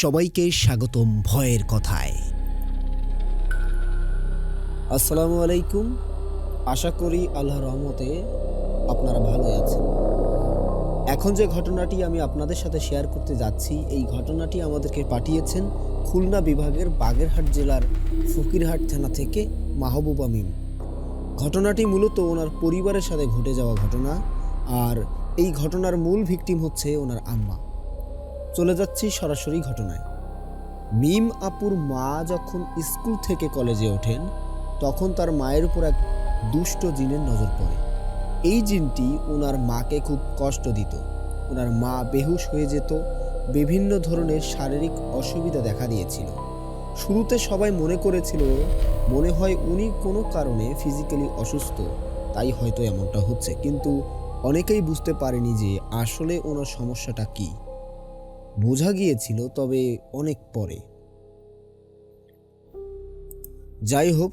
সবাইকে স্বাগতম ভয়ের কথায়। আসসালামু আলাইকুম। আশা করি আল্লাহর রহমতে আপনারা ভালোই আছেন। এখন যে ঘটনাটি আমি আপনাদের সাথে শেয়ার করতে যাচ্ছি, এই ঘটনাটি আমাদেরকে পাঠিয়েছেন খুলনা বিভাগের বাগেরহাট জেলার ফকিরহাট থানা থেকে মাহবুবা মিম। ঘটনাটি মূলত ওনার পরিবারের সাথে ঘটে যাওয়া ঘটনা, আর এই ঘটনার মূল ভিকটিম হচ্ছে ওনার আম্মা। চলে যাচ্ছি সরাসরি ঘটনায়। মিম আপুর মা যখন স্কুল থেকে কলেজে ওঠেন, তখন তার মায়ের উপর এক দুষ্ট জিনের নজর পড়ে। এই জিনটি ওনার মাকে খুব কষ্ট দিত। ওনার মা বেহুশ হয়ে যেত, বিভিন্ন ধরনের শারীরিক অসুবিধা দেখা দিয়েছিল। শুরুতে সবাই মনে করেছিল মনে হয় উনি কোনো কারণে ফিজিক্যালি অসুস্থ, তাই হয়তো এমনটা হচ্ছে, কিন্তু অনেকেই বুঝতে পারেনি যে আসলে ওনার সমস্যাটা কী। বোঝা গিয়েছিল তবে অনেক পরে। যাই হোক,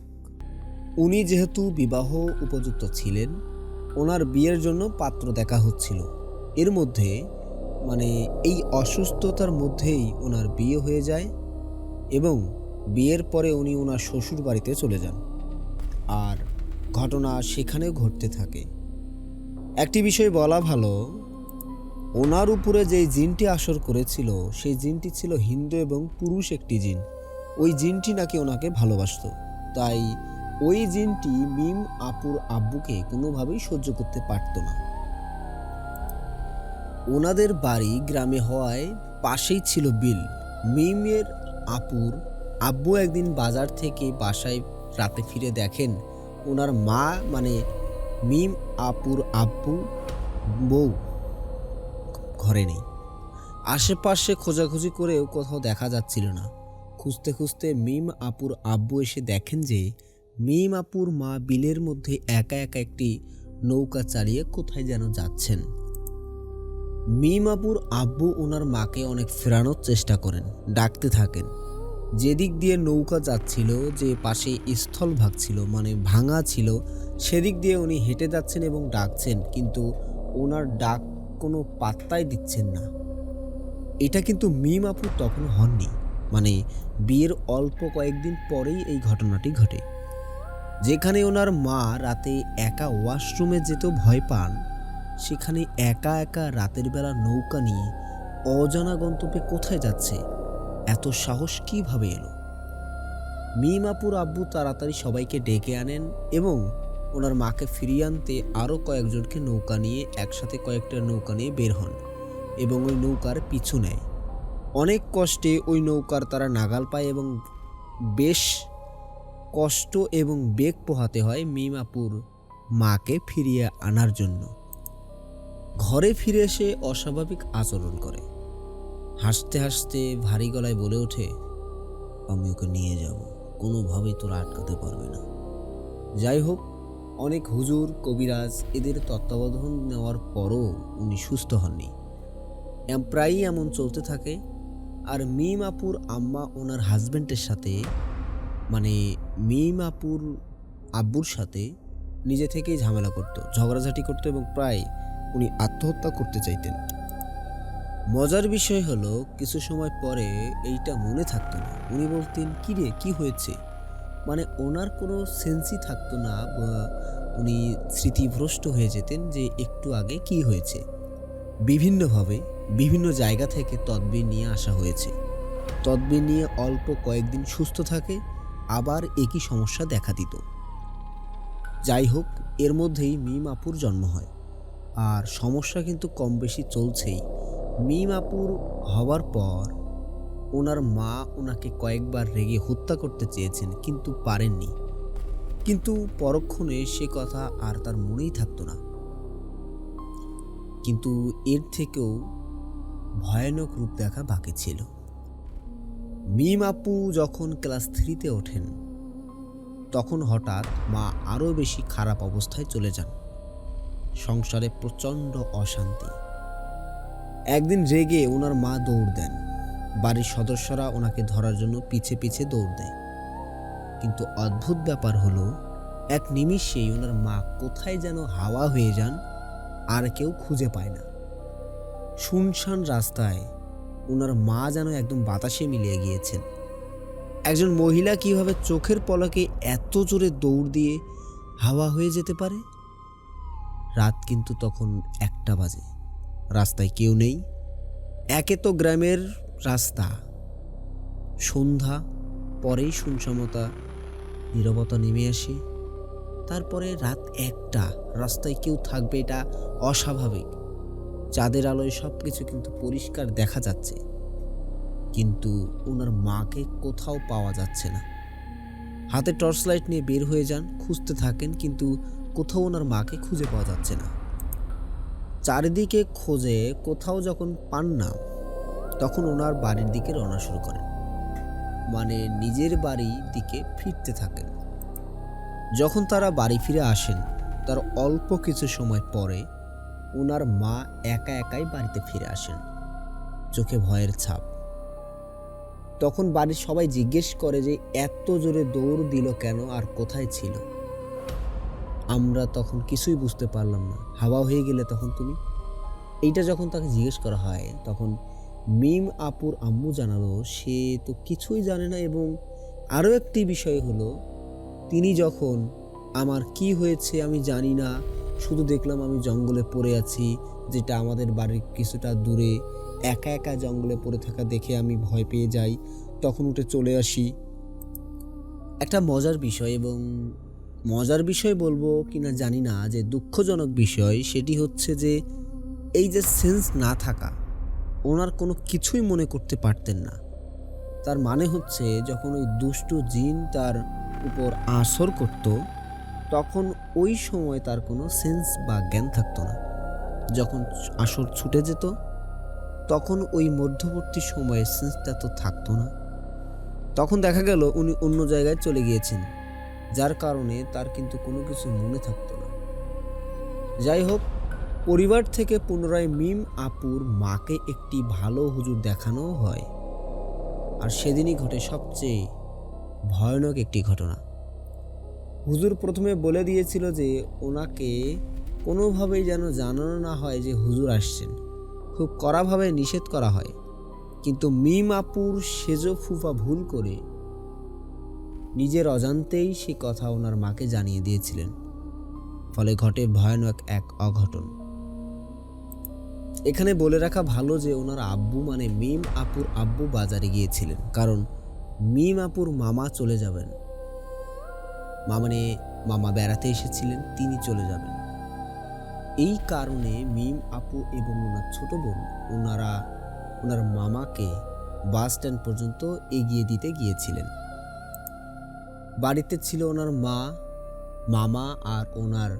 উনি যেহেতু বিবাহ উপযুক্ত ছিলেন, ওনার বিয়ের জন্য পাত্র দেখা হচ্ছিল। এর মধ্যে এই অসুস্থতার মধ্যেই ওনার বিয়ে হয়ে যায় এবং বিয়ের পরে উনি ওনার শ্বশুর বাড়িতে চলে যান, আর ঘটনা সেখানেও ঘটতে থাকে। একটি বিষয় বলা ভালো, ওনার উপরে যে জিনটি আসর করেছিল সেই জিনটি ছিল হিন্দু এবং পুরুষ একটি জিন। ওই জিনটি নাকি ওনাকে ভালোবাসত, তাই ওই জিনটি মিম আপুর আব্বুকে কোনোভাবেই সহ্য করতে পারত না। ওনাদের বাড়ি গ্রামে হওয়ায় পাশেই ছিল বিল। মিমের আপুর আব্বু একদিন বাজার থেকে বাসায় রাতে ফিরে দেখেন ওনার মা মিম আপুর আব্বু বউ ঘরে নেই। আশেপাশে খোঁজাখুঁজি করেও কোথাও দেখা যাচ্ছিল না। খুঁজতে খুঁজতে মিম আপুর আব্বু এসে দেখেন যে মিম আপুর মা বিলের মধ্যে একা একা একটি নৌকা চালিয়ে কোথায় যেন যাচ্ছেন। মিম আপুর আব্বু ওনার মাকে অনেক ফেরানোর চেষ্টা করেন, ডাকতে থাকেন। যেদিক দিয়ে নৌকা যাচ্ছিল, যে পাশে স্থলভাগ ছিল ভাঙা ছিল, সেদিক দিয়ে উনি হেঁটে যাচ্ছেন এবং ডাকছেন, কিন্তু ওনার ডাক কোনো পাত্তাই দিচ্ছেন না। এটা কিন্তু মিম আপু তখন হননি, বিয়ের অল্প কয়েকদিন পরেই এই ঘটনাটি ঘটে। যেখানে ওনার মা রাতে একা ওয়াশরুমে যেতেও ভয় পান, সেখানে একা একা রাতের বেলা নৌকা নিয়ে অজানা গন্তব্যে কোথায় যাচ্ছে, এত সাহস কিভাবে এলো? মিম আপুর আব্বু তাড়াতাড়ি সবাইকে ডেকে আনেন এবং ওনার মাকে ফিরিয়ে আনতে আরও কয়েকজনকে নৌকা নিয়ে একসাথে কয়েকটা নৌকা নিয়ে বের হন এবং ওই নৌকার পিছু নেয়। অনেক কষ্টে ওই নৌকার তারা নাগাল পায় এবং বেশ কষ্ট এবং বেগ পোহাতে হয় মিম আপুর মাকে ফিরিয়ে আনার জন্য। ঘরে ফিরে এসে অস্বাভাবিক আচরণ করে, হাসতে হাসতে ভারী গলায় বলে ওঠে, আমি ওকে নিয়ে যাব, কোনোভাবেই তোরা আটকাতে পারবে না। যাই হোক, অনেক হুজুর কবিরাজ এদের তত্ত্বাবধান নেওয়ার পরও উনি সুস্থ হননি। প্রায়ই এমন চলতে থাকে। আর মিম আপুর আম্মা ওনার হাজব্যান্ডের সাথে মিম আপুর আব্বুর সাথে নিজে থেকেই ঝামেলা করতো, ঝগড়াঝাটি করতো এবং প্রায় উনি আত্মহত্যা করতে চাইতেন। মজার বিষয় হলো, কিছু সময় পরে এইটা মনে থাকতো না। উনি বলতেন, কি রে, কি হয়েছে? ওনার কোনো সেন্সই থাকতো না, উনি স্মৃতিভ্রষ্ট হয়ে যেতেন যে একটু আগে কি হয়েছে। বিভিন্নভাবে বিভিন্ন জায়গা থেকে তদবির নিয়ে আসা হয়েছে। তদবির নিয়ে অল্প কয়েকদিন সুস্থ থাকে, আবার একই সমস্যা দেখা দিত। যাই হোক, এর মধ্যেই মিম আপুর জন্ম হয়, আর সমস্যা কিন্তু কম বেশি চলছেই। মিম আপুর হওয়ার পর ওনার মা ওনাকে কয়েকবার রেগে হত্যা করতে চেয়েছেন, কিন্তু পারেননি। কিন্তু পরক্ষণে সে কথা আর তার মনেই থাকতো না। কিন্তু এর থেকেও ভয়ানক রূপ দেখা বাকি ছিল। মিম আপু যখন ক্লাস 3-তে ওঠেন, তখন হঠাৎ মা আরও বেশি খারাপ অবস্থায় চলে যান। সংসারে প্রচণ্ড অশান্তি। একদিন রেগে ওনার মা দৌড় দেন। বাড়ির সদস্যরা ওনাকে ধরার জন্য পিছে পিছে দৌড় দেয়। কিন্তু অদ্ভুত ব্যাপার হলো, এক নিমিষেই ওনার মা কোথায় যেন হাওয়া হয়ে যান, আর কেউ খুঁজে পায় না। শুনশান রাস্তায় ওনার মা যেন একদম বাতাসে মিলিয়ে গিয়েছেন। একজন মহিলা কিভাবে চোখের পলকে এত জোরে দৌড় দিয়ে হাওয়া হয়ে যেতে পারে? রাত কিন্তু তখন 1টা বাজে। রাস্তায় কেউ নেই। একে তো গ্রামের রাস্তা, সন্ধ্যা পরেই শুনশানতা, নীরবতা নেমে আসে। তারপরে রাত 1টা, রাস্তায় কেউ থাকবে এটা অস্বাভাবিক। চাঁদের আলোয় সব কিছু কিন্তু পরিষ্কার দেখা যাচ্ছে, কিন্তু ওনার মাকে কোথাও পাওয়া যাচ্ছে না। হাতে টর্চ লাইট নিয়ে বের হয়ে যান, খুঁজতে থাকেন, কিন্তু কোথাও ওনার মাকে খুঁজে পাওয়া যাচ্ছে না। চারিদিকে খোঁজে কোথাও যখন পান না, তখন ওনার বাড়ির দিকে রওনা শুরু করেন, মানে নিজের বাড়ির দিকে ফিরতে থাকেন। যখন তারা বাড়ি ফিরে আসেন, তার অল্প কিছু সময় পরে ওনার মা একা একাই বাড়িতে ফিরে আসেন, চোখে ভয়ের ছাপ। তখন বাড়ির সবাই জিজ্ঞেস করে যে এত জোরে দৌড় দিল কেন আর কোথায় ছিল? আমরা তখন কিছুই বুঝতে পারলাম না। হাওয়া হয়ে গেলে তখন তুমি? এইটা যখন তাকে জিজ্ঞেস করা হয়, তখন মিম আপুর আম্মু জানালো সে তো কিছুই জানে না। এবং আরও একটি বিষয় হলো, তিনি যখন আমার কি হয়েছে আমি জানি না, শুধু দেখলাম আমি জঙ্গলে পড়ে আছি, যেটা আমাদের বাড়ির কিছুটা দূরে। একা একা জঙ্গলে পড়ে থাকা দেখে আমি ভয় পেয়ে যাই, তখন উঠে চলে আসি। একটা মজার বিষয়, এবং মজার বিষয় বলবো কিনা জানি না, যে দুঃখজনক বিষয় সেটি হচ্ছে যে এই যে সেন্স না থাকা, ওনার কোনো কিছুই মনে করতে পারতেন না। তার মানে হচ্ছে যখন ওই দুষ্টু জিন তার উপর আসর করত, তখন ওই সময় তার কোনো সেন্স বা জ্ঞান থাকতো না। যখন আসর ছুটে যেত, তখন ওই মধ্যবর্তী সময়ে সেন্সটা তো থাকতো না। তখন দেখা গেল উনি অন্য জায়গায় চলে গিয়েছেন, যার কারণে তার কিন্তু কোনো কিছু মনে থাকতো না। যাই হোক, পরিবার থেকে পুনরায় মিম আপুর মাকে একটি ভালো হুজুর দেখানো হয়, আর সেদিনই ঘটে সবচেয়ে ভয়ানক একটি ঘটনা। হুজুর প্রথমে বলে দিয়েছিল যে ওনাকে কোনোভাবেই যেন জানানো না হয় যে হুজুর আসছেন, খুব কড়াভাবে নিষেধ করা হয়। কিন্তু মিম আপুর সেজো ফুফা ভুল করে নিজের অজান্তেই সে কথা ওনার মাকে জানিয়ে দিয়েছিলেন, ফলে ঘটে ভয়ানক এক অঘটন। এখানে বলে রাখা ভালো যে ওনার আব্বু মানে মিম আপুর আব্বু বাজারে গিয়েছিলেন, কারণ মিম আপুর মামা চলে যাবেন। মানে মামা বেড়াতে এসেছিলেন, তিনি চলে যাবেন। এই কারণে মিম আপু এবং ওনার ছোট বোন ওনার মামাকে বাস স্ট্যান্ড পর্যন্ত এগিয়ে দিতে গিয়েছিলেন। বাড়িতে ছিল ওনার মা, মামা আর ওনার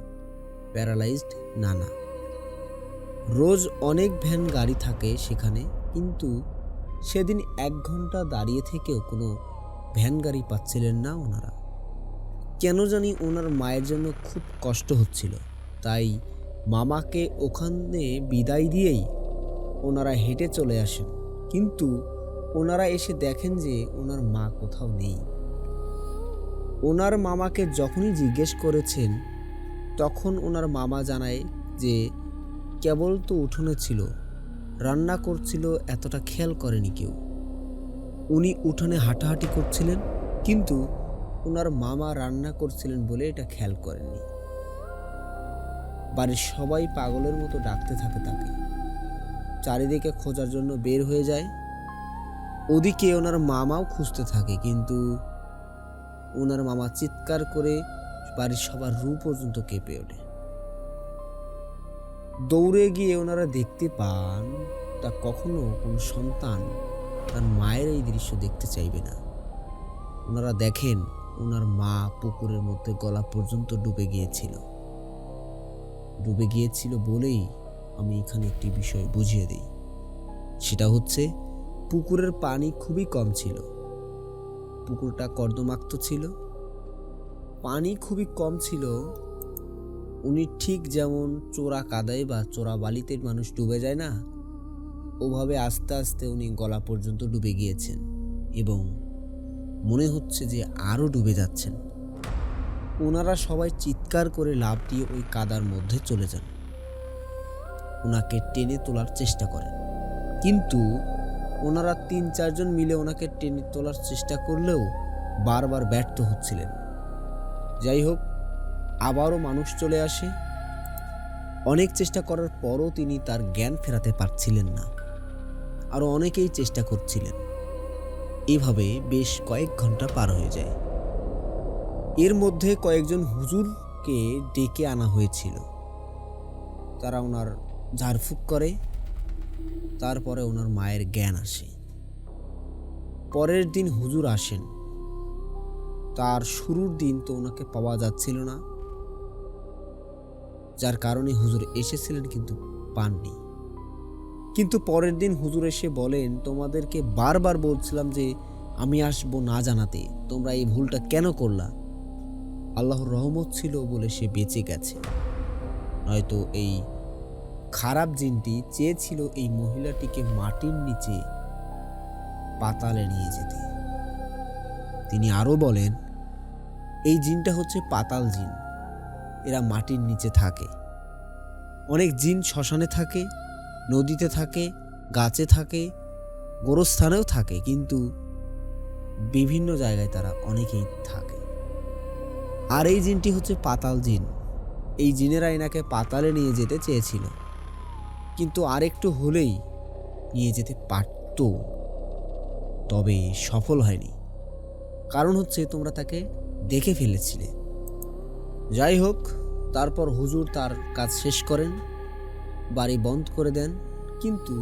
প্যারালাইজড নানা। রোজ অনেক ভ্যান গাড়ি থাকে সেখানে, কিন্তু সেদিন 1 ঘন্টা দাঁড়িয়ে থেকেও কোনো ভ্যান গাড়ি পাচ্ছিলেন না ওনারা। কেন জানি ওনার মায়ের জন্য খুব কষ্ট হচ্ছিল, তাই মামাকে ওখানে বিদায় দিয়েই ওনারা হেঁটে চলে আসেন। কিন্তু ওনারা এসে দেখেন যে ওনার মা কোথাও নেই। ওনার মামাকে যখনই জিজ্ঞেস করেছেন, তখন ওনার মামা জানায় যে কেবল তো উঠোনে ছিল, রান্না করছিল, এতটা খেয়াল করেনি কেউ। উনি উঠোনে হাঁটাহাঁটি করছিলেন, কিন্তু ওনার মামা রান্না করছিলেন বলে এটা খেয়াল করেননি। বাড়ির সবাই পাগলের মতো ডাকতে থাকে তাকে, চারিদিকে খোঁজার জন্য বের হয়ে যায়। ওদিকে ওনার মামাও খুঁজতে থাকে, কিন্তু ওনার মামা চিৎকার করে বাড়ির সবার রূপ পর্যন্ত কেঁপে ওঠে। দৌড়ে গিয়ে ওনারা দেখতে পান তা কখনো কোনো সন্তান তার মায়ের এই দৃশ্য দেখতে চাইবে না। ওনারা দেখেন ওনার মা পুকুরের মধ্যে গলা পর্যন্ত ডুবে গিয়েছিল বলেই আমি এখানে একটি বিষয় বুঝিয়ে দিই। সেটা হচ্ছে পুকুরের পানি খুবই কম ছিল, পুকুরটা কর্দমাক্ত ছিল, পানি খুবই কম ছিল। উনি ঠিক যেমন চোরা কাদায় বা চোরা বালিতে মানুষ ডুবে যায় না, ওভাবে আস্তে আস্তে উনি গলা পর্যন্ত ডুবে গিয়েছেন, এবং মনে হচ্ছে যে আরও ডুবে যাচ্ছেন। ওনারা সবাই চিৎকার করে লাফ দিয়ে ওই কাদার মধ্যে চলে যান, ওনাকে টেনে তোলার চেষ্টা করেন, কিন্তু ওনারা 3-4 জন মিলে ওনাকে টেনে তোলার চেষ্টা করলেও বারবার ব্যর্থ হচ্ছিলেন। যাই হোক, আবারও মানুষ চলে আসে। অনেক চেষ্টা করার পরও তিনি তার জ্ঞান ফেরাতে পারছিলেন না। আরও অনেকেই চেষ্টা করছিলেন। এভাবে বেশ কয়েক ঘন্টা পার হয়ে যায়। এর মধ্যে কয়েকজন হুজুরকে ডেকে আনা হয়েছিল। তারা ওনার ঝাড়ফুঁক করে, তারপরে ওনার মায়ের জ্ঞান আসে। পরের দিন হুজুর আসেন। তার শুরুর দিন তো ওনাকে পাওয়া যাচ্ছিল না, যার কারণে হুজুর এসেছিলেন কিন্তু পাননি। কিন্তু পরের দিন হুজুর এসে বলেন, তোমাদেরকে বারবার বলছিলাম যে আমি আসবো না জানাতে, তোমরা এই ভুলটা কেন করলা? আল্লাহর রহমত ছিল বলে সে বেঁচে গেছে, নয়তো এই খারাপ জিনটি চেয়েছিল এই মহিলাটিকে মাটির নিচে পাতালে নিয়ে যেতে। তিনি আরও বলেন, এই জিনটা হচ্ছে পাতাল জিন। এরা মাটির নিচে থাকে। অনেক জিন শ্মশানে থাকে, নদীতে থাকে, গাছে থাকে, গোরস্থানেও থাকে, কিন্তু বিভিন্ন জায়গায় তারা অনেকেই থাকে। আর এই জিনটি হচ্ছে পাতাল জিন। এই জিনেরা এনাকে পাতালে নিয়ে যেতে চেয়েছিল, কিন্তু আরেকটু হলেই নিয়ে যেতে পারত, তবে সফল হয়নি। কারণ হচ্ছে তোমরা তাকে দেখে ফেলেছিলে। যাই হোক, তারপর হুজুর তার কাজ শেষ করেন, বাড়ি বন্ধ করে দেন, কিন্তু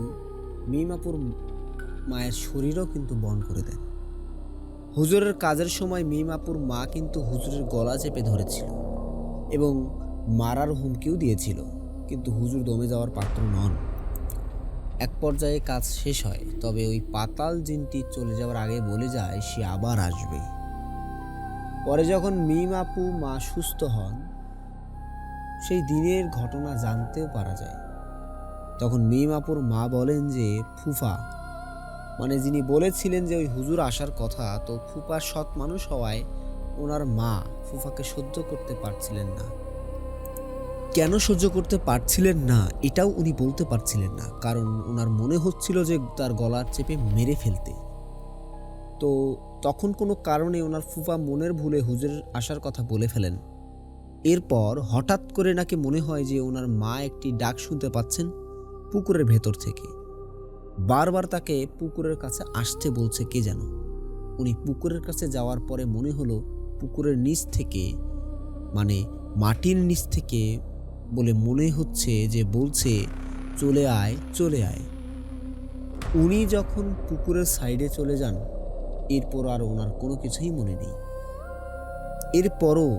মিমাপুর মায়ের শরীরও কিন্তু বন্ধ করে দেন। হুজুরের কাজের সময় মিমাপুর মা কিন্তু হুজুরের গলা চেপে ধরেছিল এবং মারার হুমকিও দিয়েছিল, কিন্তু হুজুর দমে যাওয়ার পাত্র নন। এক পর্যায়ে কাজ শেষ হয়, তবে ওই পাতাল জিনটি চলে যাওয়ার আগে বলে যায় সে আবার আসবে। পরে যখন মিমাপু মা সুস্থ হন, সেই দিনের ঘটনা জানতেও পারা যায়। তখন মিমাপুর মা বলেন যে ফুফা, মানে যিনি বলেছিলেন যে ওই হুজুর আসার কথা, তো ফুফা সৎ মানুষ হওয়ায় ওনার মা ফুফাকে সহ্য করতে পারছিলেন না। কেন সহ্য করতে পারছিলেন না এটাও উনি বলতে পারছিলেন না, কারণ ওনার মনে হচ্ছিল যে তার গলার চেপে মেরে ফেলতে। তো তখন কোনো কারণে ওনার ফুফা মনের ভুলে হুজুরের আসার কথা বলে ফেলেন। এরপর হঠাৎ করে নাকি মনে হয় যে ওনার মা একটি ডাক শুনতে পাচ্ছেন পুকুরের ভেতর থেকে। বারবার তাকে পুকুরের কাছে আসতে বলছে কে যেন। উনি পুকুরের কাছে যাওয়ার পরে মনে হলো পুকুরের নিচ থেকে, মানে মাটির নিচ থেকে বলে মনে হচ্ছে যে বলছে চলে আয়, চলে আয়। উনি যখন পুকুরের সাইডে চলে যান, এরপর আর ওনার কোনো কিছুই মনে নেই। এরপরও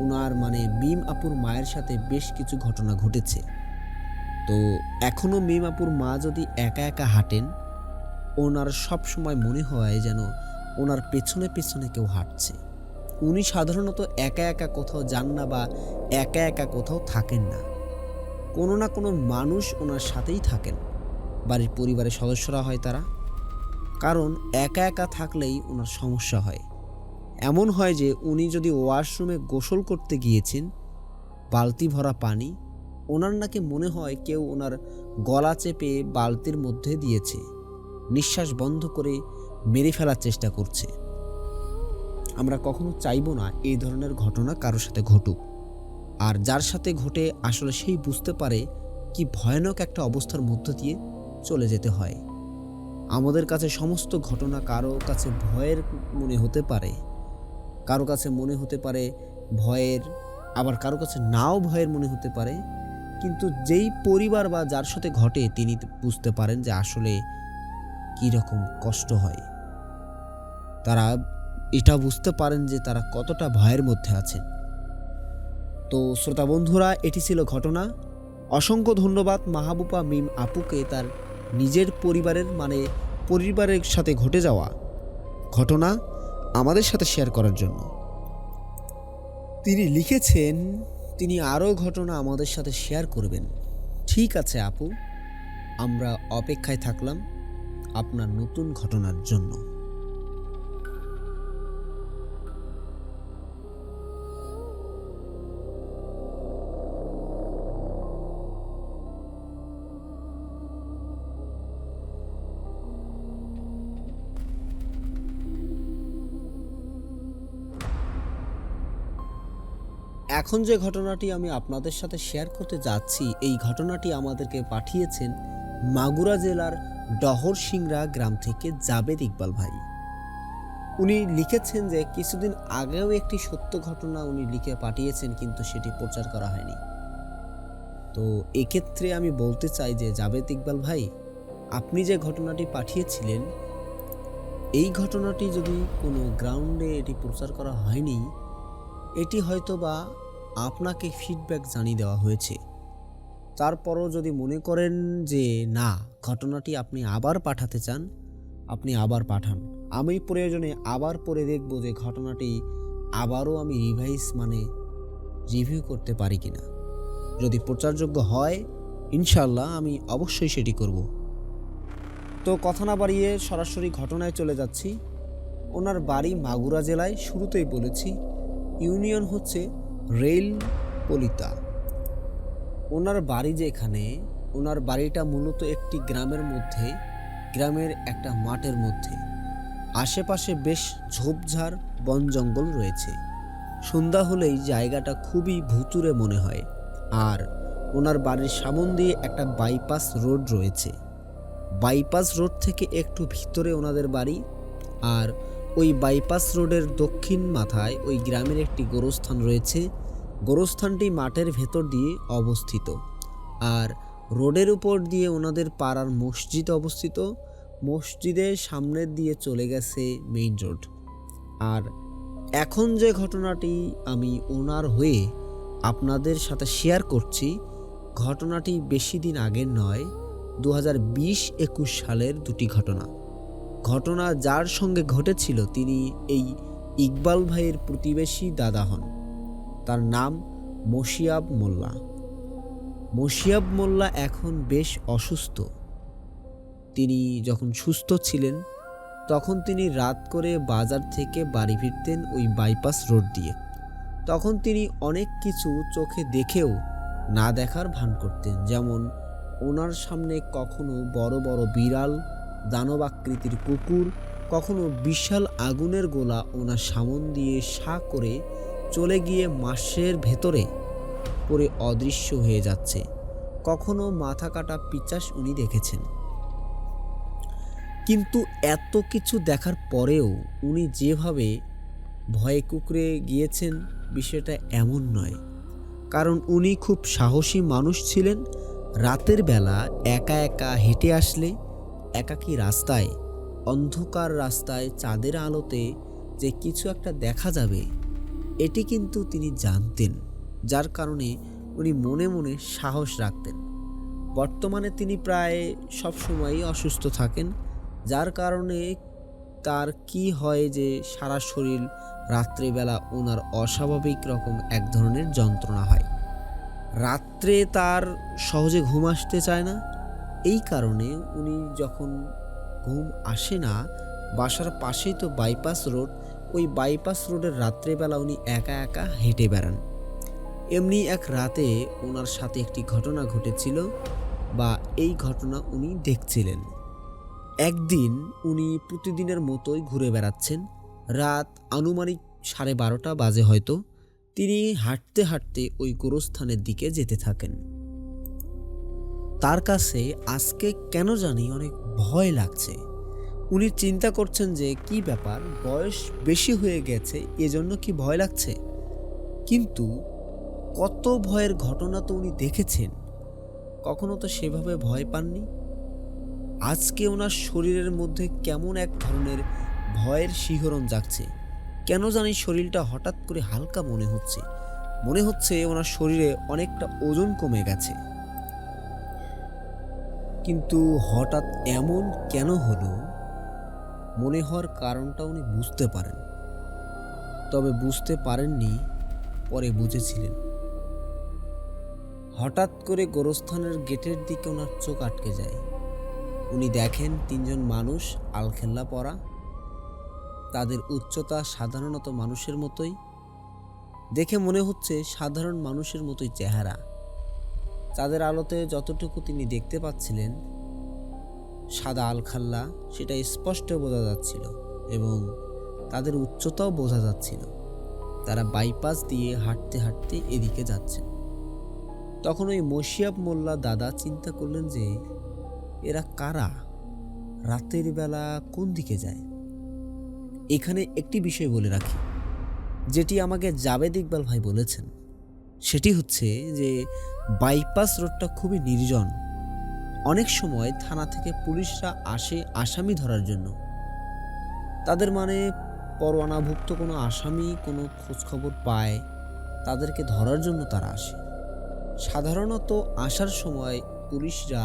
ওনার মানে মিম আপুর মায়ের সাথে বেশ কিছু ঘটনা ঘটেছে। তো এখনও মিম আপুর মা যদি একা একা হাঁটেন, ওনার সব সময় মনে হয় যেন ওনার পেছনে পেছনে কেউ হাঁটছে। উনি সাধারণত একা একা কোথাও যান না বা একা একা কোথাও থাকেন না, কোনো না কোনো মানুষ ওনার সাথেই থাকেন। বাড়ির পরিবারের সদস্যরা হয় তারা, কারণ একা একা থাকলেই ওনার সমস্যা হয়। এমন হয় যে উনি যদি ওয়াশরুমে গোসল করতে গিয়েছেন, বালতি ভরা পানি, ওনার নাকি মনে হয় কেউ ওনার গলা চেপে বালতির মধ্যে দিয়েছে, নিঃশ্বাস বন্ধ করে মেরে ফেলার চেষ্টা করছে। আমরা কখনো চাইবো না এই ধরনের ঘটনা কারোর সাথে ঘটুক, আর যার সাথে ঘটে আসলে সেই বুঝতে পারে কি ভয়ানক একটা অবস্থার মধ্য দিয়ে চলে যেতে হয়। আমাদের কাছে সমস্ত ঘটনা কারো কাছে ভয়ের মনে হতে পারে, কারো কাছে মনে হতে পারে ভয়ের, আবার কারো কাছে নাও ভয়ের মনে হতে পারে, কিন্তু যেই পরিবার বা যার সাথে ঘটে তিনি বুঝতে পারেন যে আসলে কী রকম কষ্ট হয়। তারা এটা বুঝতে পারেন যে তারা কতটা ভয়ের মধ্যে আছেন। তো শ্রোতা বন্ধুরা, এটি ছিল ঘটনা। অসংখ্য ধন্যবাদ মাহবুবা মিম আপুকে তার নিজের পরিবারের সাথে ঘটে যাওয়া ঘটনা আমাদের সাথে শেয়ার করার জন্য। তিনি লিখেছেন তিনি আরও ঘটনা আমাদের সাথে শেয়ার করবেন। ঠিক আছে আপু, আমরা অপেক্ষায় থাকলাম আপনার নতুন ঘটনার জন্য। এখন যে ঘটনাটি আমি আপনাদের সাথে শেয়ার করতে যাচ্ছি, এই ঘটনাটি আমাদেরকে পাঠিয়েছেন মাগুরা জেলার ডহরসিংড়া গ্রাম থেকে জাবেদ ইকবাল ভাই। উনি লিখেছেন যে কিছুদিন আগেও একটি সত্য ঘটনা উনি লিখে পাঠিয়েছেন, কিন্তু সেটি প্রচার করা হয়নি। তো এক্ষেত্রে আমি বলতে চাই যে জাবেদ ইকবাল ভাই, আপনি যে ঘটনাটি পাঠিয়েছিলেন, এই ঘটনাটি যদি কোনো গ্রাউন্ডে এটি প্রচার করা হয়নি, এটি হয়তো বা আপনাকে ফিডব্যাক জানিয়ে দেওয়া হয়েছে। তারপরও যদি মনে করেন যে না, ঘটনাটি আপনি আবার পাঠাতে চান, আপনি আবার পাঠান। আমি প্রয়োজনে আবার পড়ে দেখব যে ঘটনাটি আবারও আমি রিভিউ করতে পারি কিনা। যদি প্রচারযোগ্য হয়, ইনশাল্লাহ আমি অবশ্যই সেটি করব। তো কথা না বাড়িয়ে সরাসরি ঘটনায় চলে যাচ্ছি। ওনার বাড়ি মাগুরা জেলায়, শুরুতেই বলেছি। ইউনিয়ন হচ্ছে রেল পলিতা। ওনার বাড়ি যেখানে, ওনার বাড়িটা মূলত একটি গ্রামের একটা মাঠের মধ্যে। আশেপাশে বেশ ঝোপঝাড় বন জঙ্গল রয়েছে। সন্ধ্যা হলেই জায়গাটা খুবই ভুতুড়ে মনে হয়। আর ওনার বাড়ির সামন দিয়ে একটা বাইপাস রোড রয়েছে। বাইপাস রোড থেকে একটু ভিতরে ওনাদের বাড়ি। আর ওই বাইপাস রোডের দক্ষিণ মাথায় ওই গ্রামের একটি গোরস্থান রয়েছে। গোরস্থানটি মাঠের ভেতর দিয়ে অবস্থিত। আর রোডের উপর দিয়ে ওনাদের পাড়ার মসজিদ অবস্থিত। মসজিদের সামনের দিয়ে চলে গেছে মেইন রোড। আর এখন যে ঘটনাটি আমি ওনার হয়ে আপনাদের সাথে শেয়ার করছি, ঘটনাটি বেশি দিন আগের নয়, 2020-21 সালের দুটি ঘটনা যার সঙ্গে ঘটেছিল তিনি এই ইকবাল ভাইয়ের প্রতিবেশী দাদা হন। তার নাম মশিয়াব মোল্লা। মশিয়াব মোল্লা এখন বেশ অসুস্থ। তিনি যখন সুস্থ ছিলেন তখন তিনি রাত করে বাজার থেকে বাড়ি ফিরতেন ওই বাইপাস রোড দিয়ে। তখন তিনি অনেক কিছু চোখে দেখেও না দেখার ভান করতেন। যেমন ওনার সামনে কখনো বড় বড় বিড়াল, দানবাকৃতির কুকুর, কখনো বিশাল আগুনের গোলা ওনার সামন দিয়ে সা করে চলে গিয়ে মাসের ভেতরে পড়ে অদৃশ্য হয়ে যাচ্ছে। কখনো মাথা কাটা পিচাস উনি দেখেছেন। কিন্তু এত কিছু দেখার পরেও উনি যেভাবে ভয়ে কুঁকড়ে গিয়েছেন, বিষয়টা এমন নয়। কারণ উনি খুব সাহসী মানুষ ছিলেন। রাতের বেলা একা একা হেঁটে আসলে একাকী রাস্তায়, অন্ধকার রাস্তায় চাঁদের আলোতে যে কিছু একটা দেখা যাবে, এটি কিন্তু তিনি জানতেন। যার কারণে উনি মনে মনে সাহস রাখতেন। বর্তমানে তিনি প্রায় সবসময়ই অসুস্থ থাকেন। যার কারণে তার কি হয় যে সারা শরীর রাত্রেবেলা ওনার অস্বাভাবিক রকম এক ধরনের যন্ত্রণা হয়। রাত্রে তার সহজে ঘুম আসতে চায় না। এই কারণে উনি যখন ঘুম আসে না, বাসার পাশেই তো বাইপাস রোড, ওই বাইপাস রোডের রাত্রেবেলা উনি একা একা হেঁটে বেড়ান। এমনি এক রাতে ওনার সাথে একটি ঘটনা ঘটেছিল, বা এই ঘটনা উনি দেখছিলেন। একদিন উনি প্রতিদিনের মতোই ঘুরে বেড়াচ্ছেন। রাত আনুমানিক 12:30 বাজে হয়তো। তিনি হাঁটতে হাঁটতে ওই গোরস্থানের দিকে যেতে থাকেন। তার কাছে আজকে কেন জানি অনেক ভয় লাগছে। উনি চিন্তা করছেন যে কি ব্যাপার, বয়স বেশি হয়ে গেছে এজন্য কি ভয় লাগছে। কিন্তু কত ভয়ের ঘটনা তো উনি দেখেছেন, কখনো তো সেভাবে ভয় পাননি। আজকে ওনার শরীরের মধ্যে কেমন এক ধরনের ভয়ের শিহরণ জাগছে। কেন জানি শরীরটা হঠাৎ করে হালকা মনে হচ্ছে ওনার শরীরে অনেকটা ওজন কমে গেছে। কিন্তু হঠাৎ এমন কেন হলো, মনে হওয়ার কারণটা উনি বুঝতে পারেন। তবে বুঝতে পারেননি, পরে বুঝেছিলেন। হঠাৎ করে গোরস্থানের গেটের দিকে ওনার চোখ আটকে যায়। উনি দেখেন 3 জন মানুষ আলখেল্লা পরা। তাদের উচ্চতা সাধারণত মানুষের মতোই, দেখে মনে হচ্ছে সাধারণ মানুষের মতোই চেহারা। চাঁদের আলোতে যতটুকু তিনি দেখতে পাচ্ছিলেন, সাদা আলখাল্লা, সেটা স্পষ্ট বোঝা যাচ্ছিল এবং তাদের উচ্চতাও বোঝা যাচ্ছিল। তারা বাইপাস দিয়ে হাঁটতে হাঁটতে এদিকে যাচ্ছেন। তখন ওই মশিয়াব মোল্লা দাদা চিন্তা করলেন যে এরা কারা, রাতের বেলা কোন দিকে যায়। এখানে একটি বিষয় বলে রাখি, যেটি আমাকে জাবেদ ইকবাল ভাই বলেছেন, সেটি হচ্ছে যে বাইপাস রোডটা খুবই নির্জন। অনেক সময় থানা থেকে পুলিশরা আসে আসামি ধরার জন্য। তাদের মানে পরোয়ানাভুক্ত কোনো আসামি কোনো খোঁজখবর পায়, তাদেরকে ধরার জন্য তারা আসে। সাধারণত আসার সময় পুলিশরা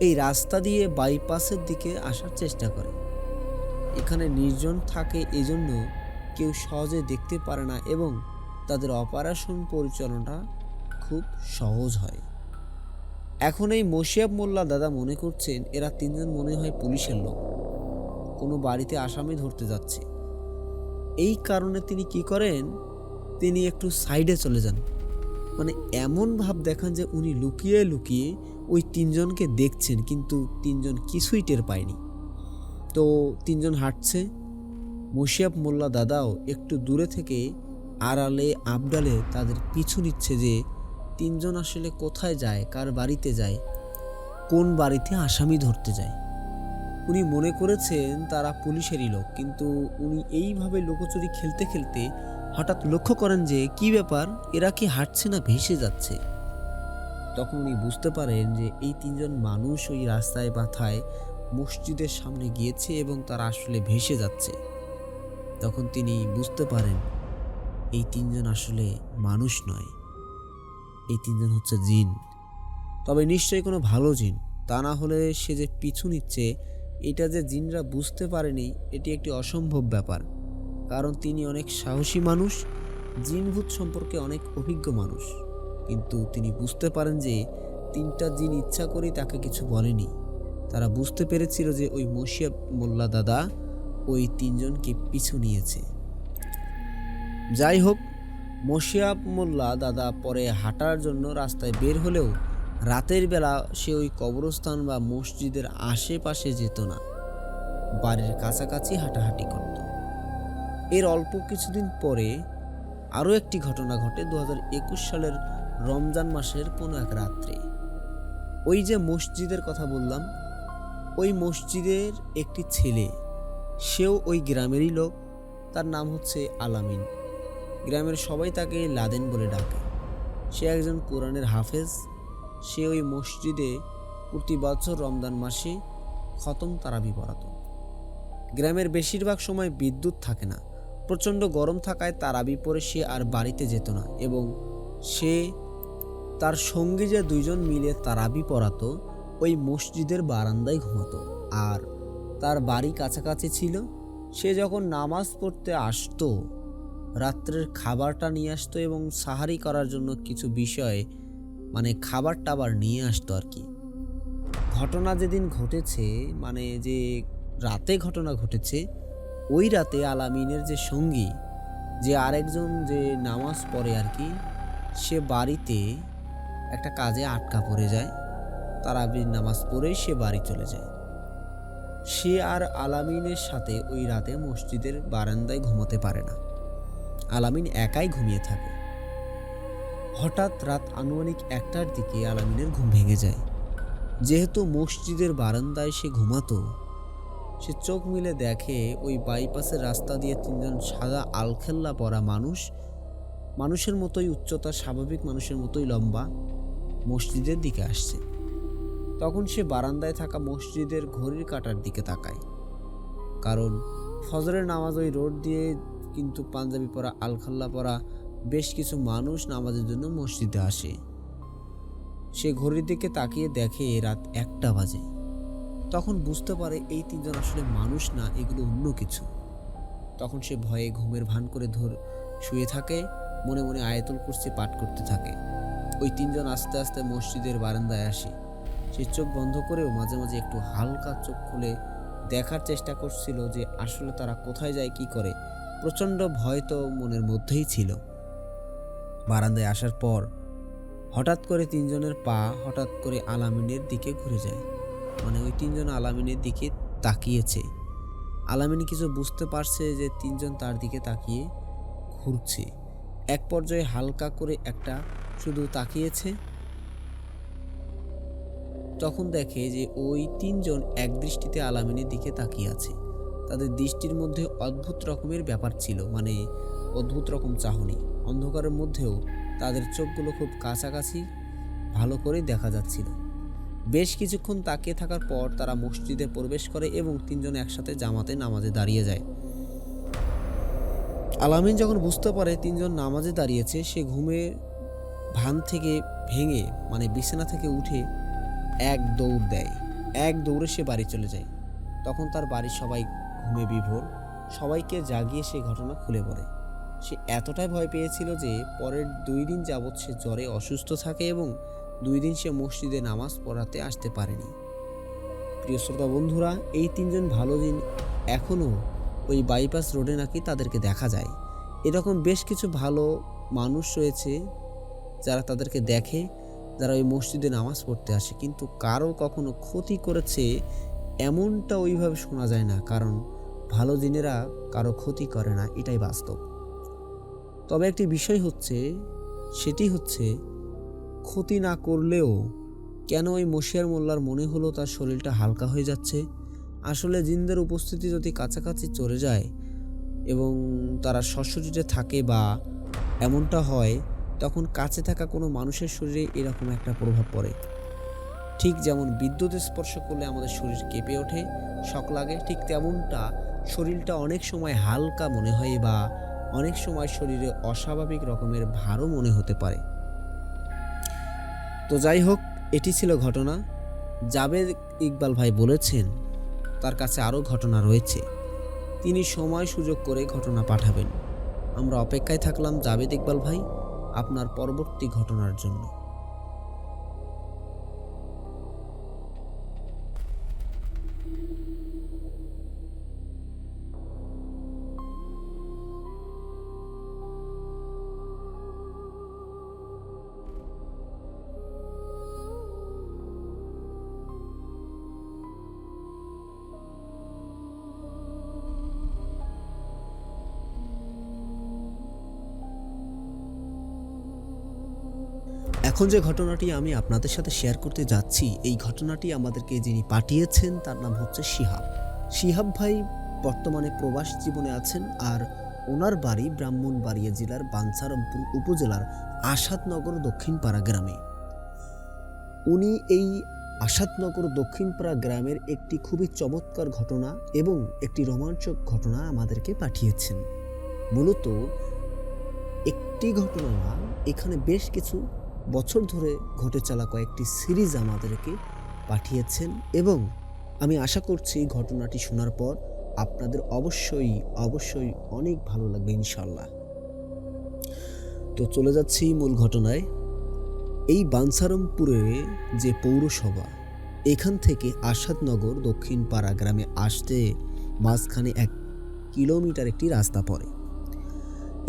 এই রাস্তা দিয়ে বাইপাসের দিকে আসার চেষ্টা করে। এখানে নির্জন থাকে, এজন্য কেউ সহজে দেখতে পারে না এবং তাদের অপারেশন পরিচালনাটা খুব সহজ হয়। এখন এই মশিয়াব মোল্লা দাদা মনে করছেন এরা তিনজন মনে হয় পুলিশের লোক, কোনো বাড়িতে আসামি ধরতে যাচ্ছে। এই কারণে তিনি কি করেন, তিনি একটু সাইডে চলে যান, মানে এমন ভাব দেখান যে উনি লুকিয়ে লুকিয়ে ওই তিনজনকে দেখছেন, কিন্তু তিনজন কিছুই টের পায়নি। তো তিনজন হাঁটছে, মশিয়াব মোল্লা দাদাও একটু দূরে থেকে আড়ালে আবডালে তাদের পিছু নিচ্ছে যে তিনজন আসলে কোথায় যায়, কার বাড়িতে যায়, কোন বাড়িতে আসামি ধরতে যায়। উনি মনে করেছেন তারা পুলিশেরই লোক, কিন্তু উনি এইভাবে লুকোচুরি খেলতে খেলতে হঠাৎ লক্ষ্য করেন যে কি ব্যাপার, এরা কি হাঁটছে না ভেসে যাচ্ছে। তখন উনি বুঝতে পারেন যে এই তিনজন মানুষ ওই রাস্তায় মাথায় মসজিদের সামনে গিয়েছে এবং তারা আসলে ভেসে যাচ্ছে। তখন তিনি বুঝতে পারেন এই তিনজন আসলে মানুষ নয়, এই তিনজন হচ্ছে জিন। তবে নিশ্চয়ই কোনো ভালো জিন, তা না হলে সে যে পিছু নিচ্ছে এটা যে জিনরা বুঝতে পারেনি, এটি একটি অসম্ভব ব্যাপার। কারণ তিনি অনেক সাহসী মানুষ, জিনভূত সম্পর্কে অনেক অভিজ্ঞ মানুষ। কিন্তু তিনি বুঝতে পারেন যে তিনটা জিন ইচ্ছা করেই তাকে কিছু বলেনি। তারা বুঝতে পেরেছিল যে ওই মশিয়াব মোল্লা দাদা ওই তিনজনকে পিছু নিয়েছে। যাই হোক, মশিয়াব মোল্লা দাদা পরে হাঁটার জন্য রাস্তায় বের হলেও রাতের বেলা সে ওই কবরস্থান বা মসজিদের আশেপাশে যেত না, বাড়ির কাছাকাছি হাঁটাহাঁটি করত। এর অল্প কিছুদিন পরে আরও একটি ঘটনা ঘটে 2021 সালের রমজান মাসের কোনো এক রাত্রে। ওই যে মসজিদের কথা বললাম, ওই মসজিদের একটি ছেলে, সেও ওই গ্রামেরই লোক, তার নাম হচ্ছে আলামিন। গ্রামের সবাই তাকে লাদেন বলে ডাকে। সে একজন কোরআনের হাফেজ। সে ওই মসজিদে প্রতি বছর রমজান মাসে খতম তারাবি পড়াতো। গ্রামের বেশিরভাগ সময় বিদ্যুৎ থাকে না, প্রচণ্ড গরম থাকায় তারাবি পড়ে সে আর বাড়িতে যেত না এবং সে তার সঙ্গী যে দুইজন মিলে তারাবি পড়াতো ওই মসজিদের বারান্দায় ঘুমাতো। আর তার বাড়ি কাছাকাছি ছিল। সে যখন নামাজ পড়তে আসতো, রাত্রের খাবারটা নিয়ে আসতো এবং সাহারি করার জন্য কিছু বিষয় মানে খাবার টাবার নিয়ে আসতো আর কি। ঘটনা যেদিন ঘটেছে, মানে যে রাতে ঘটনা ঘটেছে, ওই রাতে আলামিনের যে সঙ্গী, যে আরেকজন যে নামাজ পড়ে আর কি, সে বাড়িতে একটা কাজে আটকা পড়ে যায়। তারাবির নামাজ পড়ে সে বাড়ি চলে যায়। সে আর আলামিনের সাথে ওই রাতে মসজিদের বারান্দায় ঘুমোতে পারে না। আলামিন একাই ঘুমিয়ে থাকে। হঠাৎ রাত আনুমানিক 1টার দিকে আলামিনের ঘুম ভেঙে যায়। যেহেতু মসজিদের বারান্দায় সে ঘুমাতো, সে চোখ মিলে দেখে ওই বাইপাসের রাস্তা দিয়ে তিনজন সাদা আলখেল্লা পরা মানুষ, মানুষের মতোই উচ্চতা, স্বাভাবিক মানুষের মতোই লম্বা, মসজিদের দিকে আসছে। তখন সে বারান্দায় থাকা মসজিদের ঘড়ির কাঁটার দিকে তাকায়, কারণ ফজরের নামাজ ওই রোড দিয়ে, কিন্তু পাঞ্জাবি পরা, আলখাল্লা পরা বেশ কিছু মানুষ নামাজের জন্য মসজিদে আসে। সে ঘড়ির দিকে তাকিয়ে দেখে রাত 1টা বাজে। তখন বুঝতে পারে এই তিনজন আসলে মানুষ না, এগুলো অন্য কিছু। তখন সে ভয়ে ঘুমের ভান করে শুয়ে থাকে, মনে মনে আয়াতুল কুরসি পাঠ করতে থাকে। ওই তিনজন আস্তে আস্তে মসজিদের বারান্দায় আসে। সে চোখ বন্ধ করেও মাঝে মাঝে একটু হালকা চোখ খুলে দেখার চেষ্টা করছিল যে আসলে তারা কোথায় যায়, কি করে। প্রচণ্ড ভয় তো মনের মধ্যেই ছিল। বারান্দায় আসার পর হঠাৎ করে তিনজনের পা হঠাৎ করে আলামিনের দিকে ঘুরে যায়, মানে ওই তিনজন আলামিনের দিকে তাকিয়েছে। আলামিন কিছু বুঝতে পারছে যে তিনজন তার দিকে তাকিয়ে ঘুরছে। এক পর্যায়ে হালকা করে একটা শুধু তাকিয়েছে, তখন দেখে যে ওই তিনজন এক দৃষ্টিতে আলামিনের দিকে তাকিয়ে আছে। তাদের দৃষ্টির মধ্যে অদ্ভুত রকমের ব্যাপার ছিল, মানে অদ্ভুত রকম চাহনি। অন্ধকারের মধ্যেও তাদের চোখগুলো খুব কাছাকাছি ভালো করে দেখা যাচ্ছিল। বেশ কিছুক্ষণ তাকিয়ে থাকার পর তারা মসজিদে প্রবেশ করে এবং তিনজন একসাথে জামাতে নামাজে দাঁড়িয়ে যায়। আলামিন যখন বুঝতে পারে তিনজন নামাজে দাঁড়িয়েছে, সে ঘুমের ভান থেকে ভেঙে মানে বিছানা থেকে উঠে এক দৌড় দেয়। এক দৌড়ে সে বাড়ি চলে যায়। তখন তার বাড়ির সবাই ঘুমে বিভোর। সবাইকে জাগিয়ে সে ঘটনা খুলে পড়ে। সে এতটাই ভয় পেয়েছিল যে পরের 2 দিন যাবৎ সে জ্বরে অসুস্থ থাকে এবং 2 দিন সে মসজিদে নামাজ পড়াতে আসতে পারেনি। প্রিয় শ্রোতা বন্ধুরা, এই তিনজন ভালো দিন এখনও ওই বাইপাস রোডে নাকি তাদেরকে দেখা যায়। এরকম বেশ কিছু ভালো মানুষ রয়েছে যারা তাদেরকে দেখে, যারা ওই মসজিদে নামাজ পড়তে আসে, কিন্তু কারো কখনো ক্ষতি করেছে এমনটা ওইভাবে শোনা যায় না, কারণ ভালো জিনেরা কারো ক্ষতি করে না, এটাই বাস্তব। তবে একটি বিষয় হচ্ছে, সেটি হচ্ছে ক্ষতি না করলেও কেন ওই মশিয়ার মোল্লার মনে হলো তার শরীরটা হালকা হয়ে যাচ্ছে। আসলে জিনদের উপস্থিতি যদি কাছাকাছি চলে যায় এবং তারা সশরীরে থাকে বা এমনটা হয়, তখন কাছে থাকা কোনো মানুষের শরীরে এরকম একটা প্রভাব পড়ে। ঠিক যেমন বিদ্যুতের স্পর্শ করলে আমাদের শরীর কেঁপে ওঠে, শক লাগে, ঠিক তেমনটা শরীরটা অনেক সময় হালকা মনে হয় বা অনেক সময় শরীরে অস্বাভাবিক রকমের ভারও মনে হতে পারে। তো যাই হোক, এটি ছিল ঘটনা। জাবেদ ইকবাল ভাই বলেছেন তার কাছে আরও ঘটনা রয়েছে, তিনি সময় সুযোগ করে ঘটনা পাঠাবেন। আমরা অপেক্ষায় থাকলাম জাবেদ ইকবাল ভাই আপনার পরবর্তী ঘটনার জন্য। এখন যে ঘটনাটি আমি আপনাদের সাথে শেয়ার করতে যাচ্ছি, এই ঘটনাটি আমাদেরকে যিনি পাঠিয়েছেন তার নাম হচ্ছে শিহাব। শিহাব ভাই বর্তমানে প্রবাস জীবনে আছেন, আর ওনার বাড়ি ব্রাহ্মণবাড়িয়া জেলার বাঞ্ছারামপুর উপজেলার আসাদনগর দক্ষিণপাড়া গ্রামে। উনি এই আসাদনগর দক্ষিণপাড়া গ্রামের একটি খুবই চমৎকার ঘটনা এবং একটি রোমাঞ্চক ঘটনা আমাদেরকে পাঠিয়েছেন। মূলত একটি ঘটনা না, এখানে বেশ কিছু বছর ধরে ঘটে চলা কয়েকটি সিরিজ আমাদেরকে পাঠিয়েছেন এবং আমি আশা করছি ঘটনাটি শোনার পর আপনাদের অবশ্যই অনেক ভালো লাগবে ইনশাল্লাহ। তো চলে যাচ্ছি মূল ঘটনায়। এই বাঞ্ছারামপুরে যে পৌরসভা, এখান থেকে আসাদনগর দক্ষিণপাড়া গ্রামে আসতে মাঝখানে 1 কিলোমিটার একটি রাস্তা পড়ে।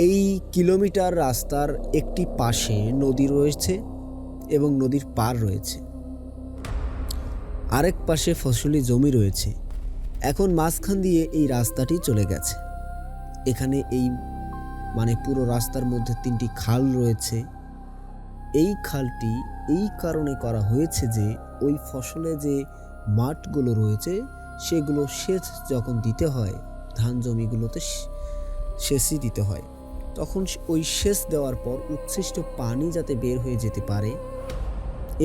এই কিলোমিটার রাস্তার একটি পাশে নদী রয়েছে এবং নদীর পার রয়েছে, আরেক পাশে ফসলি জমি রয়েছে। এখন মাঝখান দিয়ে এই রাস্তাটি চলে গেছে। এখানে মানে পুরো রাস্তার মধ্যে 3টি খাল রয়েছে। এই খালটি এই কারণে করা হয়েছে যে ওই ফসলে যে মাঠগুলো রয়েছে সেগুলো সেচ যখন দিতে হয়, ধান জমিগুলোতে সেচই দিতে হয়, তখন ওই সেচ দেওয়ার পর উচ্ছিষ্ট পানি যাতে বের হয়ে যেতে পারে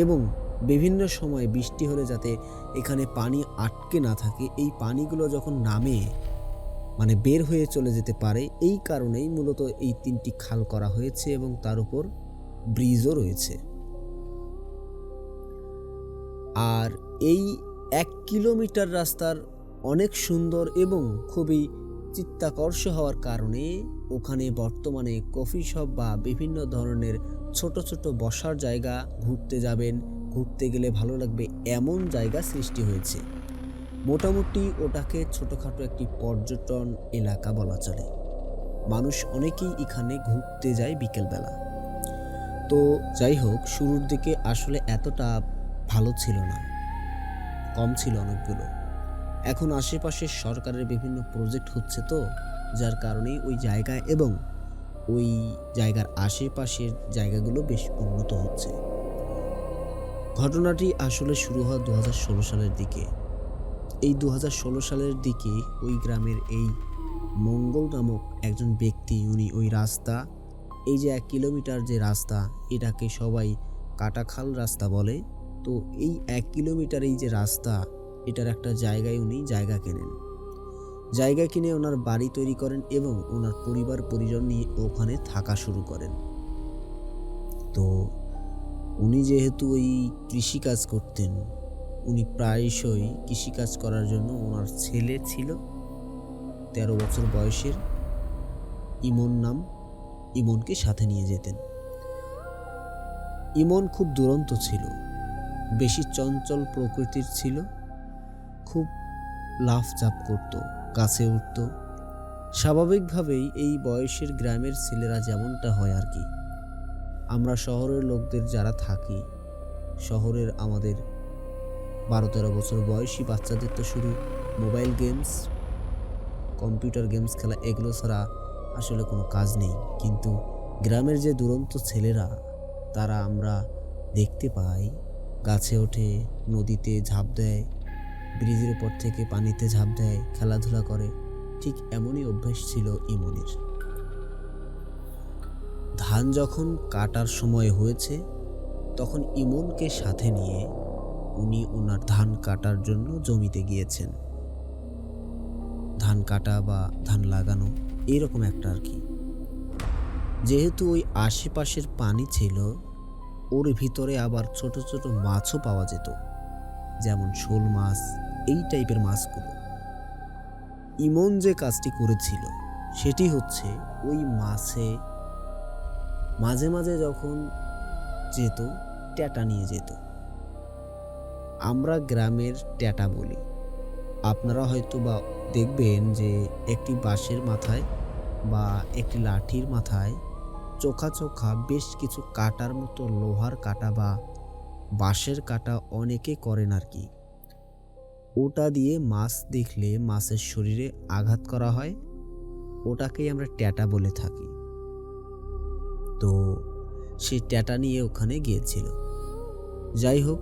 এবং বিভিন্ন সময় বৃষ্টি হলে যাতে এখানে পানি আটকে না থাকে, এই পানিগুলো যখন নামে মানে বের হয়ে চলে যেতে পারে, এই কারণেই মূলত এই 3টি খাল করা হয়েছে এবং তার উপর ব্রিজও রয়েছে। আর এই 1 কিলোমিটার রাস্তার অনেক সুন্দর এবং খুবই চিত্তাকর্ষক হওয়ার কারণে ওখানে বর্তমানে কফি শপ বা বিভিন্ন ধরনের ছোট ছোট বসার জায়গা, ঘুরতে যাবেন, ঘুরতে গেলে ভালো লাগবে এমন জায়গা সৃষ্টি হয়েছে। মোটামুটি ওটাকে ছোটোখাটো একটি পর্যটন এলাকা বলা চলে। মানুষ অনেকেই এখানে ঘুরতে যায় বিকেলবেলা। তো যাই হোক, শুরুর দিকে আসলে এতটা ভালো ছিল না, কম ছিল অনেকগুলো। এখন আশেপাশে সরকারের বিভিন্ন প্রজেক্ট হচ্ছে, তো যার কারণেই ওই জায়গায় এবং ওই জায়গার আশেপাশের জায়গাগুলো বেশ উন্নত হচ্ছে। ঘটনাটি আসলে শুরু হয় 2016 সালের দিকে। এই 2016 সালের দিকে ওই গ্রামের এই মঙ্গল নামক একজন ব্যক্তি, উনি ওই রাস্তা, এই যে 1 কিলোমিটার যে রাস্তা, এটাকে সবাই কাটাখাল রাস্তা বলে। তো এই 1 কিলোমিটার এই যে রাস্তা, এটার একটা জায়গায় উনি জায়গা কেনেন। জায়গা কিনে ওনার বাড়ি তৈরি করেন এবং ওনার পরিবার পরিজন নিয়ে ওখানে থাকা শুরু করেন। তো উনি যেহেতু ওই কৃষিকাজ করতেন, উনি প্রায়শই কৃষিকাজ করার জন্য ওনার ছেলে ছিল 13 বছর বয়সের ইমন নাম, ইমনকে সাথে নিয়ে যেতেন। ইমন খুব দুরন্ত ছিল, বেশি চঞ্চল প্রকৃতির ছিল, খুব লাফঝাপ করত, গাছে উঠত। স্বাভাবিকভাবেই এই বয়সের গ্রামের ছেলেরা যেমনটা হয় আর কি। আমরা শহরের লোকদের যারা থাকি, শহরের আমাদের 12-13 বছর বয়সী বাচ্চাদের তো শুধু মোবাইল গেমস, কম্পিউটার গেমস খেলা, এগুলো ছাড়া আসলে কোনো কাজ নেই। কিন্তু গ্রামের যে দুরন্ত ছেলেরা, তারা আমরা দেখতে পাই গাছে ওঠে, নদীতে ঝাঁপ দেয়, ব্রিজের উপর থেকে পানিতে ঝাঁপ দেয়, খেলাধুলা করে। ঠিক এমনই অভ্যাস ছিল ইমনের। ধান যখন কাটার সময় হয়েছে, তখন ইমনকে সাথে নিয়ে উনি ওনার ধান কাটার জন্য জমিতে গিয়েছেন। ধান কাটা বা ধান লাগানো, এরকম একটা আর কি। যেহেতু ওই আশেপাশের পানি ছিল, ওর ভিতরে আবার ছোট ছোট মাছও পাওয়া যেত, যেমন শোল মাছ, এই টাইপের মাছগুলো। ইমন যে কাজটি করেছিল সেটি হচ্ছে, ওই মাছে মাঝে মাঝে যখন যেত, ট্যাটা নিয়ে যেত। আমরা গ্রামের ট্যাটা বলি। আপনারা হয়তো বা দেখবেন যে একটি বাঁশের মাথায় বা একটি লাঠির মাথায় চোখা চোখা বেশ কিছু কাটার মতো লোহার কাটা বা বাঁশের কাটা অনেকে করেন আর কি। ওটা দিয়ে মাছ দেখলে মাছের শরীরে আঘাত করা হয়, ওটাকেই আমরা ট্যাটা বলে থাকি। তো সে ট্যাটা নিয়ে ওখানে গিয়েছিল। যাই হোক,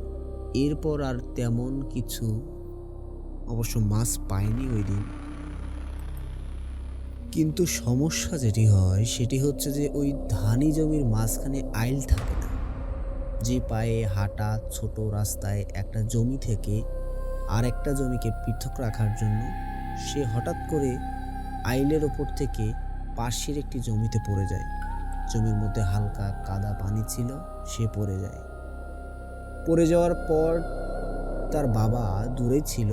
এরপর আর তেমন কিছু অবশ্য মাছ পায়নি ওই দিন। কিন্তু সমস্যা যেটি হয় সেটি হচ্ছে যে ওই ধানি জমির মাঝখানে আইল থাকে না। যে পায়ে হাঁটা ছোট রাস্তায় একটা জমি থেকে আর একটা জমিকে পৃথক রাখার জন্য সে হঠাৎ করে আইলের ওপর থেকে পাশের একটি জমিতে পড়ে যায়। জমির মধ্যে হালকা কাদা পানি ছিল, সে পড়ে যায়। পড়ে যাওয়ার পর তার বাবা দূরে ছিল।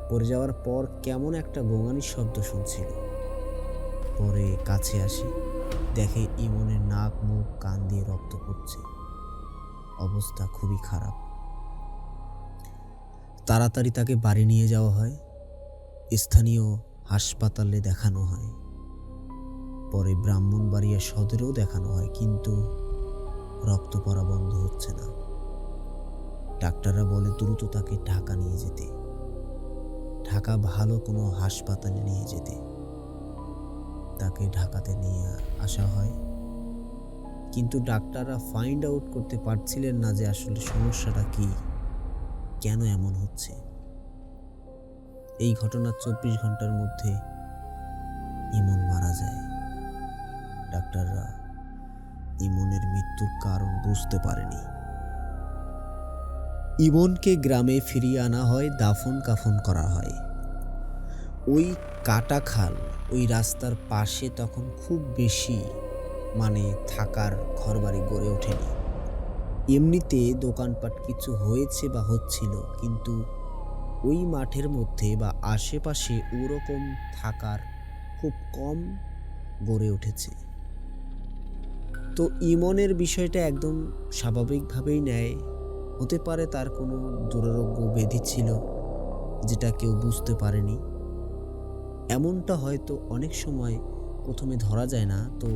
পড়ে যাওয়ার পর কেমন একটা গোঙানির শব্দ শুনছিল। পরে কাছে আসে, দেখে ইমনের নাক মুখ কান দিয়ে রক্ত পড়ছে, অবস্থা খুবই খারাপ। তাড়াতাড়ি তাকে বাড়ি নিয়ে যাওয়া হয়, স্থানীয় হাসপাতালে দেখানো হয়, পরে ব্রাহ্মণবাড়িয়া সদরেও দেখানো হয়, কিন্তু রক্ত পড়া বন্ধ হচ্ছে না। ডাক্তাররা বলে দ্রুত তাকে ঢাকা নিয়ে যেতে, ঢাকা ভালো কোনো হাসপাতালে নিয়ে যেতে। তাকে ঢাকাতে নিয়ে আসা হয়, কিন্তু ডাক্তাররা ফাইন্ড আউট করতে পারছিলেন না যে আসলে সমস্যাটা কি, কেন এমন হচ্ছে। এই ঘটনার 24 ঘন্টার মধ্যে ইমন মারা যায়। ডাক্তাররা ইমনের মৃত্যুর কারণ বুঝতে পারেনি। ইমনকে গ্রামে ফিরিয়ে আনা হয়, দাফন কাফন করা হয়। ওই কাটা খাল, ওই রাস্তার পাশে তখন খুব বেশি থাকার ঘরবাড়ি গড়ে ওঠেনি। এমনিতে দোকানপাট কিছু হয়েছে বা হচ্ছিল, কিন্তু ওই মাঠের মধ্যে বা আশেপাশে ওরকম থাকার খুব কম গড়ে উঠেছে। তো ইমনের বিষয়টা একদম স্বাভাবিকভাবেই নেয়। হতে পারে তার কোনো দুরারোগ্য ব্যাধি ছিল যেটা কেউ বুঝতে পারেনি। এমনটা হয়তো অনেক সময় প্রথমে ধরা যায় না। তো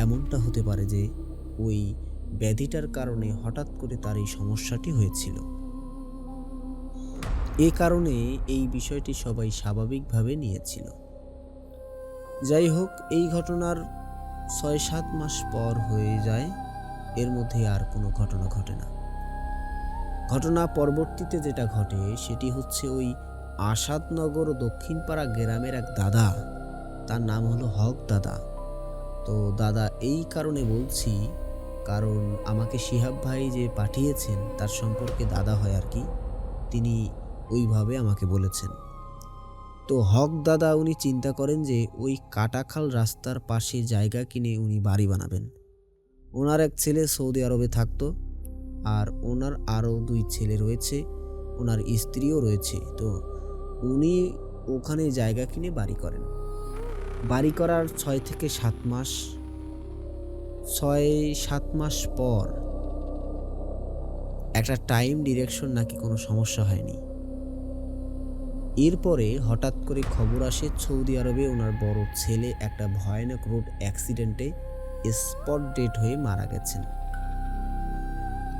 এমনটা হতে পারে যে ওই ব্যাধিটার কারণে হঠাৎ করে তার এই সমস্যাটি হয়েছিল। এ কারণে এই বিষয়টি সবাই স্বাভাবিকভাবে নিয়েছিল। যাই হোক, এই ঘটনার 6-7 মাস পর হয়ে যায়, এর মধ্যে আর কোনো ঘটনা ঘটে না। ঘটনা পরবর্তীতে যেটা ঘটে সেটি হচ্ছে ওই আসাদনগর দক্ষিণপাড়া গ্রামের এক দাদা, তার নাম হলো হক দাদা। তো দাদা এই কারণে বলছি, কারণ আমাকে শিহাব ভাই যে পাঠিয়েছেন তার সম্পর্কে দাদা হয় আর কি, তিনি ওইভাবে আমাকে বলেছেন। তো হক দাদা উনি চিন্তা করেন যে ওই কাটাখাল রাস্তার পাশে জায়গা কিনে উনি বাড়ি বানাবেন। ওনার এক ছেলে সৌদি আরবে থাকতো, আর ওনার আরও 2 ছেলে রয়েছে, ওনার স্ত্রীও রয়েছে। তো উনি ওখানে জায়গা কিনে বাড়ি করেন। বাড়ি করার 6-7 মাস পর একটা টাইম ডিরেকশন নাকি কোনো সমস্যা হয়নি। এরপরে হঠাৎ করে খবর আসে সৌদি আরবে ওনার বড় ছেলে একটা ভয়ানক রোড অ্যাক্সিডেন্টে স্পট ডেড হয়ে মারা গেছেন।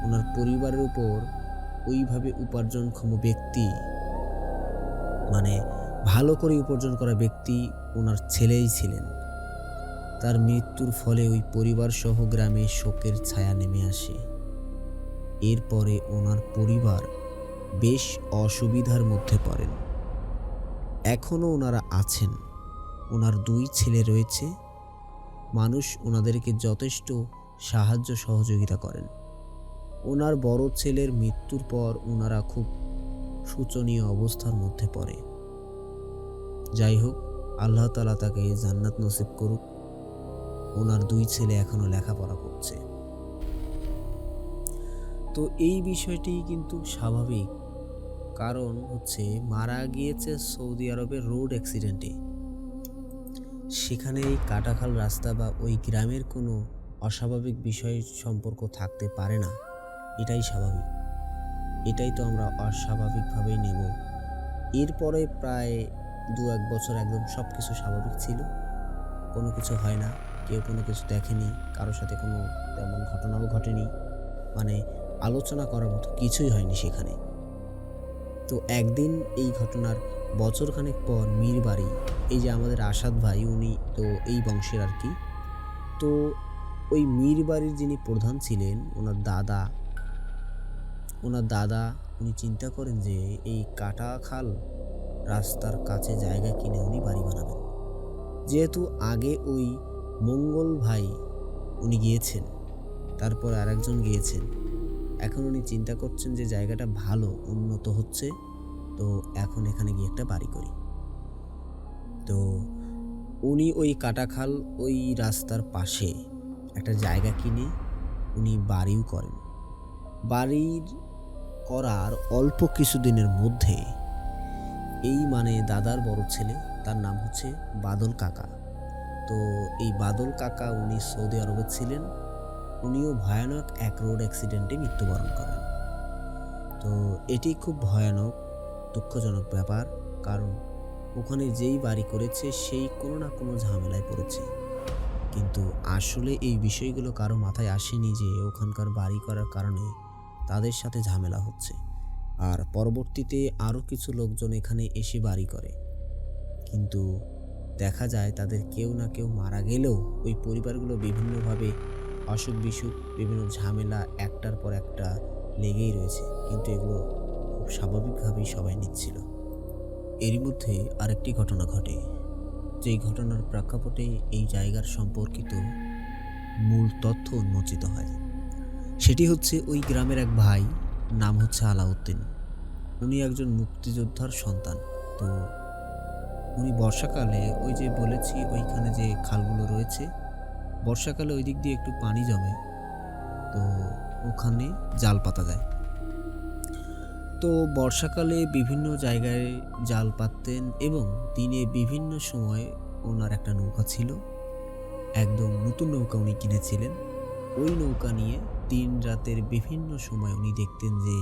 ওনার পরিবারের উপর ওইভাবে উপার্জনক্ষম ব্যক্তি, মানে ভালো করে উপার্জন করা ব্যক্তি ওনার ছেলেই ছিলেন। তার মৃত্যুর ফলে ওই পরিবার সহ গ্রামে শোকের ছায়া নেমে আসে। এরপরে ওনার পরিবার বেশ অসুবিধার মধ্যে পড়েন। এখনও ওনারা আছেন, ওনার 2 ছেলে রয়েছে। মানুষ ওনাদেরকে যথেষ্ট সাহায্য সহযোগিতা করেন। ওনার বড় ছেলের মৃত্যুর পর ওনারা খুব শোচনীয় অবস্থার মধ্যে পড়ে। যাই হোক, আল্লাহ তাআলা তাকে জান্নাত নসিব করুক। ওনার 2 ছেলে এখনো লেখাপড়া করছে। তো এই বিষয়টি কিন্তু স্বাভাবিক, কারণ হচ্ছে মারা গিয়েছে সৌদি আরবের রোড অ্যাক্সিডেন্টে। সেখানে এই কাটাখাল রাস্তা বা ওই গ্রামের কোনো অস্বাভাবিক বিষয় সম্পর্ক থাকতে পারে না, এটাই স্বাভাবিক। এটাই তো আমরা অস্বাভাবিকভাবেই নেব। এরপরে প্রায় 2-1 বছর একদম সব কিছু স্বাভাবিক ছিল, কোনো কিছু হয় না, কেউ কোনো কিছু দেখেনি, কারোর সাথে কোনো তেমন ঘটনাও ঘটেনি, মানে আলোচনা করার মতো কিছুই হয়নি সেখানে। তো একদিন এই ঘটনার বছরখানেক পর মীর বাড়ি, এই যে আমাদের আসাদ ভাই, উনি তো এই বংশের আর কি। তো ওই মীর বাড়ির যিনি প্রধান ছিলেন, ওনার দাদা উনি চিন্তা করেন যে এই কাটাখাল রাস্তার কাছে জায়গা কিনে উনি বাড়ি বানাবেন। যেহেতু আগে ওই মঙ্গল ভাই উনি গিয়েছেন, তারপর আরেকজন গিয়েছেন, এখন উনি চিন্তা করছেন যে জায়গাটা ভালো উন্নত হচ্ছে, তো এখন এখানে গিয়ে একটা বাড়ি করি। তো উনি ওই কাটাখাল ওই রাস্তার পাশে একটা জায়গা কিনে উনি বাড়িও করেন। বাড়ির করার অল্প কিছুদিনের মধ্যে এই মানে দাদার বড় ছেলে, তার নাম হচ্ছে বাদল কাকা। তো এই বাদল কাকা উনি সৌদি আরবে ছিলেন, উনিও ভয়ানক এক রোড অ্যাক্সিডেন্টে মৃত্যুবরণ করেন। তো এটি খুব ভয়ানক দুঃখজনক ব্যাপার, কারণ ওখানে যেই বাড়ি করেছে সেই কোনো না কোনো ঝামেলায় পড়েছে। কিন্তু আসলে এই বিষয়গুলো কারো মাথায় আসেনি যে ওখানকার বাড়ি করার কারণে তাদের সাথে ঝামেলা হচ্ছে, আর পরবর্তীতে আরও কিছু লোকজন এখানে এসে বাড়ি করে। কিন্তু দেখা যায় তাদের কেউ না কেউ মারা গেলেও ওই পরিবারগুলো বিভিন্নভাবে অসুখ বিসুখ, বিভিন্ন ঝামেলা একটার পর একটা লেগেই রয়েছে, কিন্তু এগুলো খুব স্বাভাবিকভাবেই সবাই নিচ্ছিল। এরই মধ্যে আরেকটি ঘটনা ঘটে, যেই ঘটনার প্রেক্ষাপটে এই জায়গার সম্পর্কিত মূল তথ্য উন্মোচিত হয়। সেটি হচ্ছে ওই গ্রামের এক ভাই, নাম হচ্ছে আলাউদ্দিন। উনি একজন মুক্তিযোদ্ধার সন্তান। তো উনি বর্ষাকালে, ওই যে বলেছি ওইখানে যে খালগুলো রয়েছে, বর্ষাকালে ওই দিক দিয়ে একটু পানি জমে, তো ওখানে জাল পাতা যায়। তো বর্ষাকালে বিভিন্ন জায়গায় জাল পাততেন এবং দিনে বিভিন্ন সময় ওনার একটা নৌকা ছিল, একদম নতুন নৌকা উনি কিনেছিলেন। ওই নৌকা নিয়ে দিন রাতের বিভিন্ন সময় উনি দেখতেন যে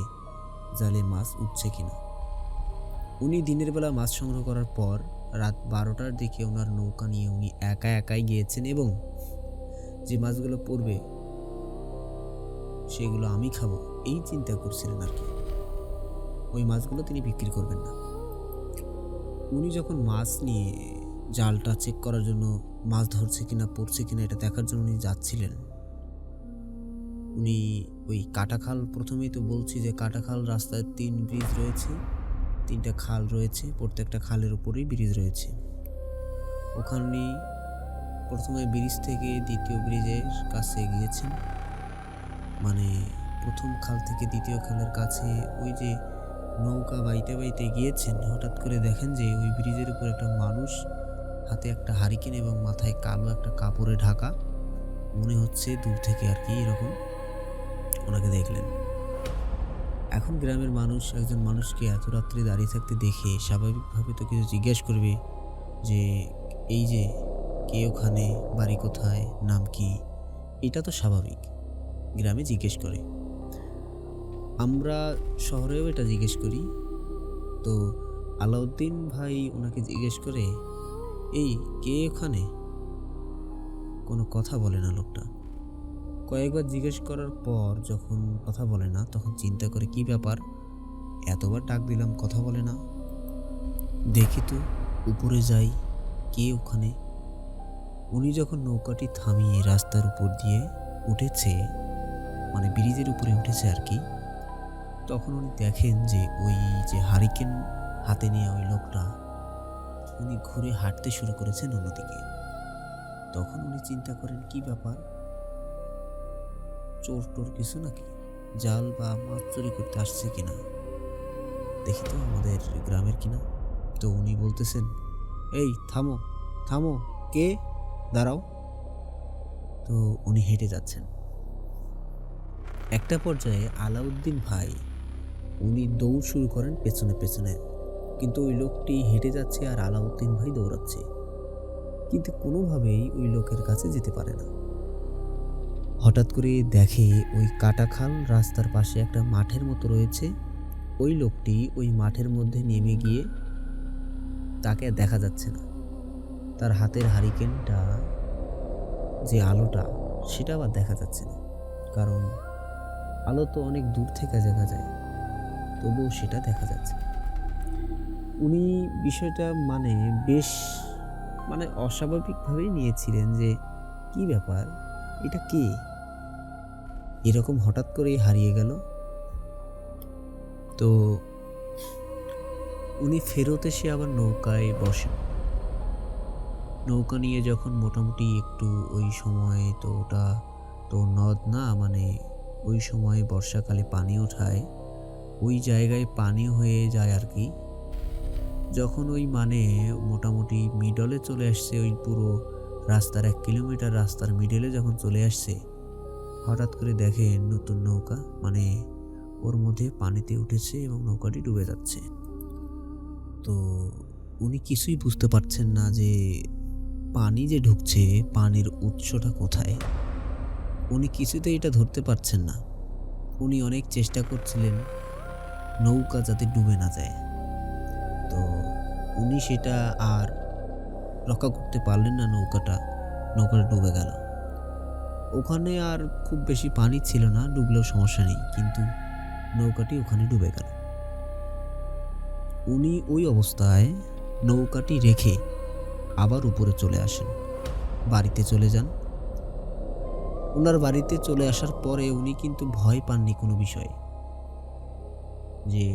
জালে মাছ উঠছে কিনা। উনি দিনের বেলা মাছ সংগ্রহ করার পর রাত 12টার দিকে ওনার নৌকা নিয়ে উনি একাই গিয়েছেন এবং যে মাছগুলো পড়বে সেগুলো আমি খাবো, এই চিন্তা করছিলেন আর কি। ওই মাছগুলো তিনি বিক্রি করবেন না। উনি যখন মাছ নিয়ে জালটা চেক করার জন্য, মাছ ধরছে কিনা পড়ছে কিনা এটা দেখার জন্য উনি যাচ্ছিলেন। উনি ওই কাটাখাল, প্রথমেই তো বলছি যে কাটাখাল রাস্তায় 3 ব্রিজ রয়েছে, 3টা খাল রয়েছে, প্রত্যেকটা খালের উপরেই ব্রিজ রয়েছে। ওখানে প্রথমে ব্রিজ থেকে দ্বিতীয় ব্রিজের কাছে গিয়েছেন, মানে প্রথম খাল থেকে দ্বিতীয় খালের কাছে ওই যে নৌকা বাইতে বাইতে গিয়েছেন, হঠাৎ করে দেখেন যে ওই ব্রিজের উপর একটা মানুষ, হাতে একটা হারিকেন এবং মাথায় কালো একটা কাপড়ে ঢাকা, মনে হচ্ছে দূর থেকে আর কি এরকম ওনাকে দেখলেন। এখন গ্রামের মানুষ একজন মানুষকে এত রাত্রে দাঁড়িয়ে থাকতে দেখে স্বাভাবিকভাবে তো কিছু জিজ্ঞেস করবে যে এই যে কে ওখানে, বাড়ি কোথায়, নাম কি, এটা তো স্বাভাবিক, গ্রামে জিজ্ঞেস করে। আমরা শহরেও এটা জিজ্ঞেস করি। তো আলাউদ্দিন ভাই ওনাকে জিজ্ঞেস করে, এই কে ওখানে? কোনো কথা বলে না লোকটা। কয়েকবার জিজ্ঞেস করার পর যখন কথা বলে না, তখন চিন্তা করে কি ব্যাপার, এতবার ডাক দিলাম কথা বলে না, দেখি তো উপরে যাই, কে ওখানে। উনি যখন নৌকাটি থামিয়ে রাস্তার উপর দিয়ে উঠেছে, মানে ব্রিজের উপরে উঠেছে আর কি, তখন উনি দেখেন যে ওই যে হারিকেন হাতে নিয়ে ওই লোকটা, উনি ঘুরে হাঁটতে শুরু করেছেন অন্যদিকে। তখন উনি চিন্তা করেন কি ব্যাপার, চোর টোর কিছু নাকি, জাল বা মাছ চুরি করতে আসছে কিনা, দেখি তো আমাদের গ্রামের কিনা। তো উনি বলতেছেন, এই থামো থামো, কে, দাঁড়াও। তো উনি হেঁটে যাচ্ছেন। একটা পর্যায়ে আলাউদ্দিন ভাই উনি দৌড় শুরু করেন পেছনে পেছনে, কিন্তু ওই লোকটি হেঁটে যাচ্ছে আর আলাউদ্দিন ভাই দৌড়াচ্ছে, কিন্তু কোনোভাবেই ওই লোকের কাছে যেতে পারে না। হঠাৎ করে দেখে ওই কাটাখাল রাস্তার পাশে একটা মাঠের মতো রয়েছে, ওই লোকটি ওই মাঠের মধ্যে নেমে গিয়ে তাকে দেখা যাচ্ছে না, তার হাতের হারিকেনটা যে আলোটা সেটা আবার দেখা যাচ্ছে না, কারণ আলো তো অনেক দূর থেকে দেখা যায়, তবুও সেটা দেখা যাচ্ছে। উনি বিষয়টা বেশ অস্বাভাবিকভাবেই নিয়েছিলেন যে কি ব্যাপার, এটা কে এরকম হঠাৎ করেই হারিয়ে গেল। তো উনি ফেরত এসে আবার নৌকায় বসেন। নৌকা নিয়ে যখন মোটামুটি একটু, ওই সময় তো ওটা তো নদ না, ওই সময় বর্ষাকালে পানি ওঠায়, ওই জায়গায় পানি হয়ে যায় আর কি। যখন ওই মোটামুটি মিডলে চলে আসছে, ওই পুরো রাস্তার 1 কিলোমিটার রাস্তার মিডলে যখন চলে আসছে, হঠাৎ করে দেখে নতুন নৌকা ওর মধ্যে পানিতে উঠেছে এবং নৌকাটি ডুবে যাচ্ছে। তো উনি কিছুই বুঝতে পারছেন না যে পানি যে ঢুকছে, পানির উৎসটা কোথায়, উনি কিছুতেই এটা ধরতে পারছেন না। উনি অনেক চেষ্টা করছিলেন নৌকা যাতে ডুবে না যায়, তো উনি সেটা আর রক্ষা করতে পারলেন না, নৌকাটা ডুবে গেল। ওখানে আর খুব বেশি পানি ছিল না, ডুবলেও সমস্যা নেই, কিন্তু নৌকাটি ওখানে ডুবে গেল। উনি ওই অবস্থায় নৌকাটি রেখে আবার উপরে চলে আসেন, বাড়িতে চলে যান। ওনার বাড়িতে চলে আসার পরে উনি কিন্তু ভয় পাননি কোনো বিষয়ে, যে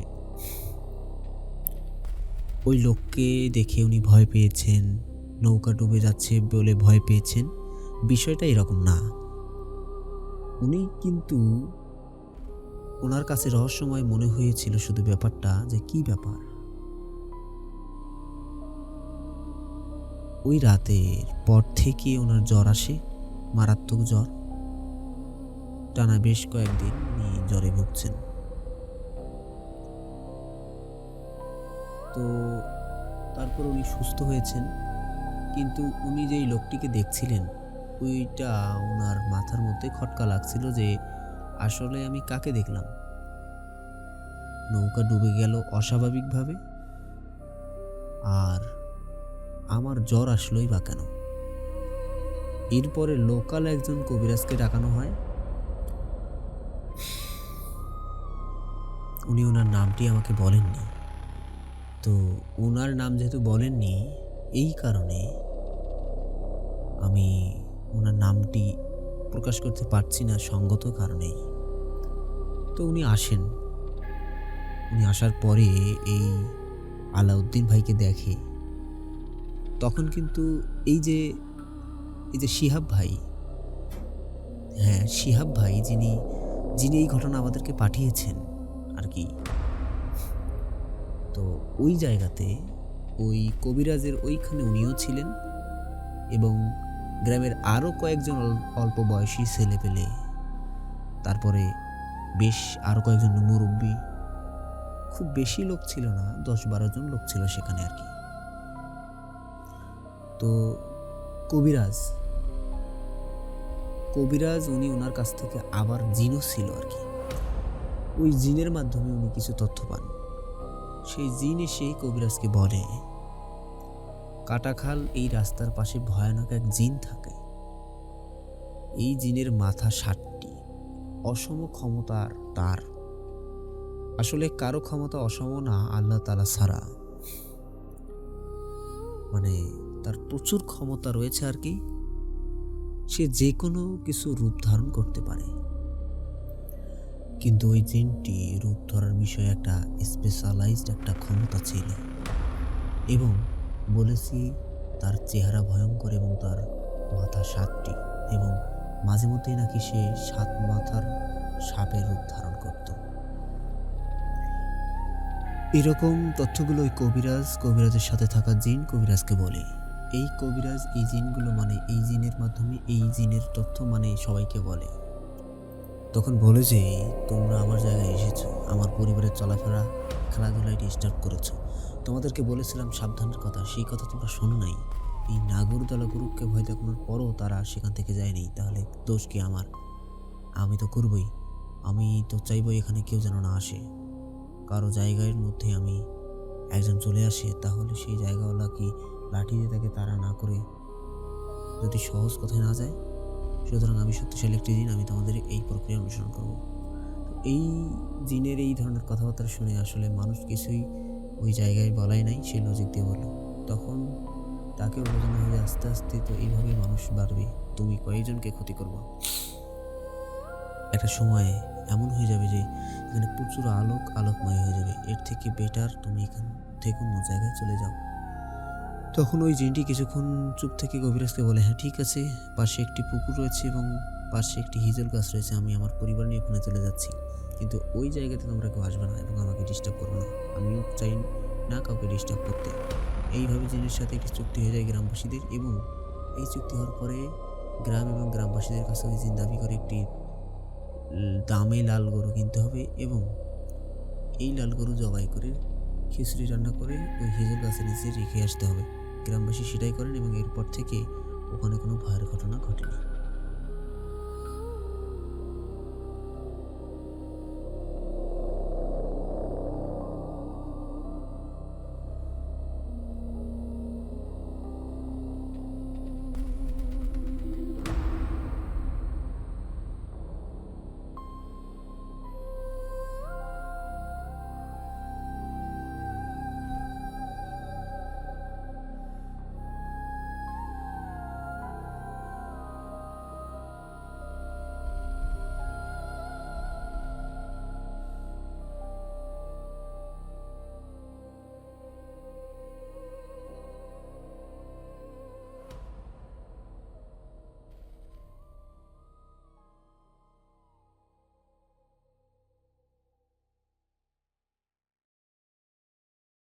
ওই লোককে দেখে উনি ভয় পেয়েছেন, নৌকা ডুবে যাচ্ছে বলে ভয় পেয়েছেন, বিষয়টা এরকম না। উনি কিন্তু, ওনার কাছে রহস্যময় মনে হয়েছিল শুধু ব্যাপারটা, যে কি ব্যাপার, ওই রাতের পর থেকে ওনার জ্বর আসে, মারাত্মক জ্বর, টানা বেশ কয়েকদিন উনি জ্বরে ভুগছেন। তো তারপর উনি সুস্থ হয়েছেন, কিন্তু উনি যেই লোকটিকে দেখছিলেন, ওইটা ওনার মাথার মধ্যে খটকা লাগছিল যে আসলে আমি কাকে দেখলাম, নৌকা ডুবে গেল অস্বাভাবিকভাবে, আর আমার জ্বর আসলোই বা কেন। এরপরে লোকাল একজন কবিরাজকে ডাকানো হয়। উনি ওনার নামটি আমাকে বলেননি, তো ওনার নাম যেহেতু বলেননি, এই কারণে আমি ওনার নামটি প্রকাশ করতে পারছি না সঙ্গত কারণেই। তো উনি আসেন। উনি আসার পরে এই আলাউদ্দিন ভাইকে দেখে। তখন কিন্তু এই যে শিহাব ভাই, হ্যাঁ শিহাব ভাই, যিনি যিনি এই ঘটনা আমাদেরকে পাঠিয়েছেন আর কি। তো ওই জায়গাতে ওই কবিরাজের ওইখানে উনিও ছিলেন এবং গ্রামের আরও কয়েকজন অল্প বয়সী ছেলেপেলে, তারপরে বেশ আরও কয়েকজন মুরব্বী, খুব বেশি লোক ছিল না, 10-12 জন লোক ছিল সেখানে আর কি। তো কবিরাজ উনি ওনার কাছ থেকে আবার জিনও ছিল আর কি। ওই জিনের মাধ্যমে উনি কিছু তথ্য পান। সেই জিন এসে কবিরাজকে বলে, কাটাখাল এই রাস্তার পাশে ভয়ানক এক জিন থাকে। এই জিনের মাথা 7টি, অসম ক্ষমতার তার। আসলে কারো ক্ষমতা অসম না আল্লাহ তাআলা ছাড়া। মানে তার প্রচুর ক্ষমতা রয়েছে আর কি। সে যে কোনো কিছু রূপ ধারণ করতে পারে। কিন্তু ওই জিনটি রূপ ধরার বিষয়ে একটা স্পেশালাইজড একটা ক্ষমতা ছিল এবং বলেছি তার চেহারা ভয়ঙ্কর এবং তার মাথা 7টি এবং মাঝে মধ্যেই নাকি সে 7 মাথার সাপের রূপ ধারণ করত। এরকম তথ্যগুলো ওই কবিরাজের সাথে থাকা জিন কবিরাজকে বলে। এই কবিরাজ এই জিনগুলো মানে এই জিনের মাধ্যমে এই জিনের তথ্য মানে সবাইকে বলে। তখন বলে যে তোমরা আমার জায়গায় এসেছো, আমার পরিবারের চলাফেরা খেলাধুলায় ডিস্টার্ব করেছো। তোমাদেরকে বলেছিলাম সাবধানের কথা, সেই কথা তোমরা শোনো নাই। এই নাগরদলা গ্রুপকে ভয় দেখানোর পরও তারা সেখান থেকে যায়নি, তাহলে দোষ কি আমার? আমি তো করবই। আমি তো চাইবো এখানে কেউ যেন না আসে। কারো জায়গার মধ্যে আমি একজন চলে আসে, তাহলে সেই জায়গাওয়ালা কি লাঠি দিয়ে তাকে তাড়া না করে যদি সহজ কথায় না যায়? সুতরাং আমি শক্তিশালী একটি জিন, আমি তোমাদের এই প্রক্রিয়া অনুসরণ করব। তো এই জিনের এই ধরনের কথাবার্তা শুনে আসলে মানুষ কিছুই ওই জায়গায় বলাই নাই, সে লজিক দিয়ে বলল। তখন তাকে বোঝানো হয় যে আস্তে আস্তে তো এইভাবেই মানুষ বাড়বে, তুমি কয়েকজনকে ক্ষতি করবো। একটা সময় এমন হয়ে যাবে যে এখানে প্রচুর আলোকময় হয়ে যাবে, এর থেকে বেটার তুমি এখান থেকে অন্য জায়গায় চলে যাও। তখন ওই জিনটি কিছুক্ষণ চুপ থেকে কবিরাজকে বলে, হ্যাঁ ঠিক আছে, পাশে একটি পুকুর রয়েছে এবং পাশে একটি হিজল গাছ রয়েছে, আমি আমার পরিবার নিয়ে ওখানে চলে যাচ্ছি, কিন্তু ওই জায়গাতে তোমরা কেউ আসবে না এবং আমাকে ডিস্টার্ব করবে না, আমিও চাই না কাউকে ডিস্টার্ব করতে। এইভাবে জিনের সাথে একটি চুক্তি হয়ে যায় গ্রামবাসীদের এবং এই চুক্তি হওয়ার পরে গ্রাম এবং গ্রামবাসীদের কাছে ওই জিন দাবি করে একটি দামে লাল গরু কিনতে হবে এবং এই লাল গরু জবাই করে খিচুড়ি রান্না করে ওই হিজল গাছের নিচে রেখে আসতে হবে। গ্রামবাসী সেটাই করেন এবং এরপর থেকে ওখানে কোনো ভয়ের ঘটনা ঘটেনি।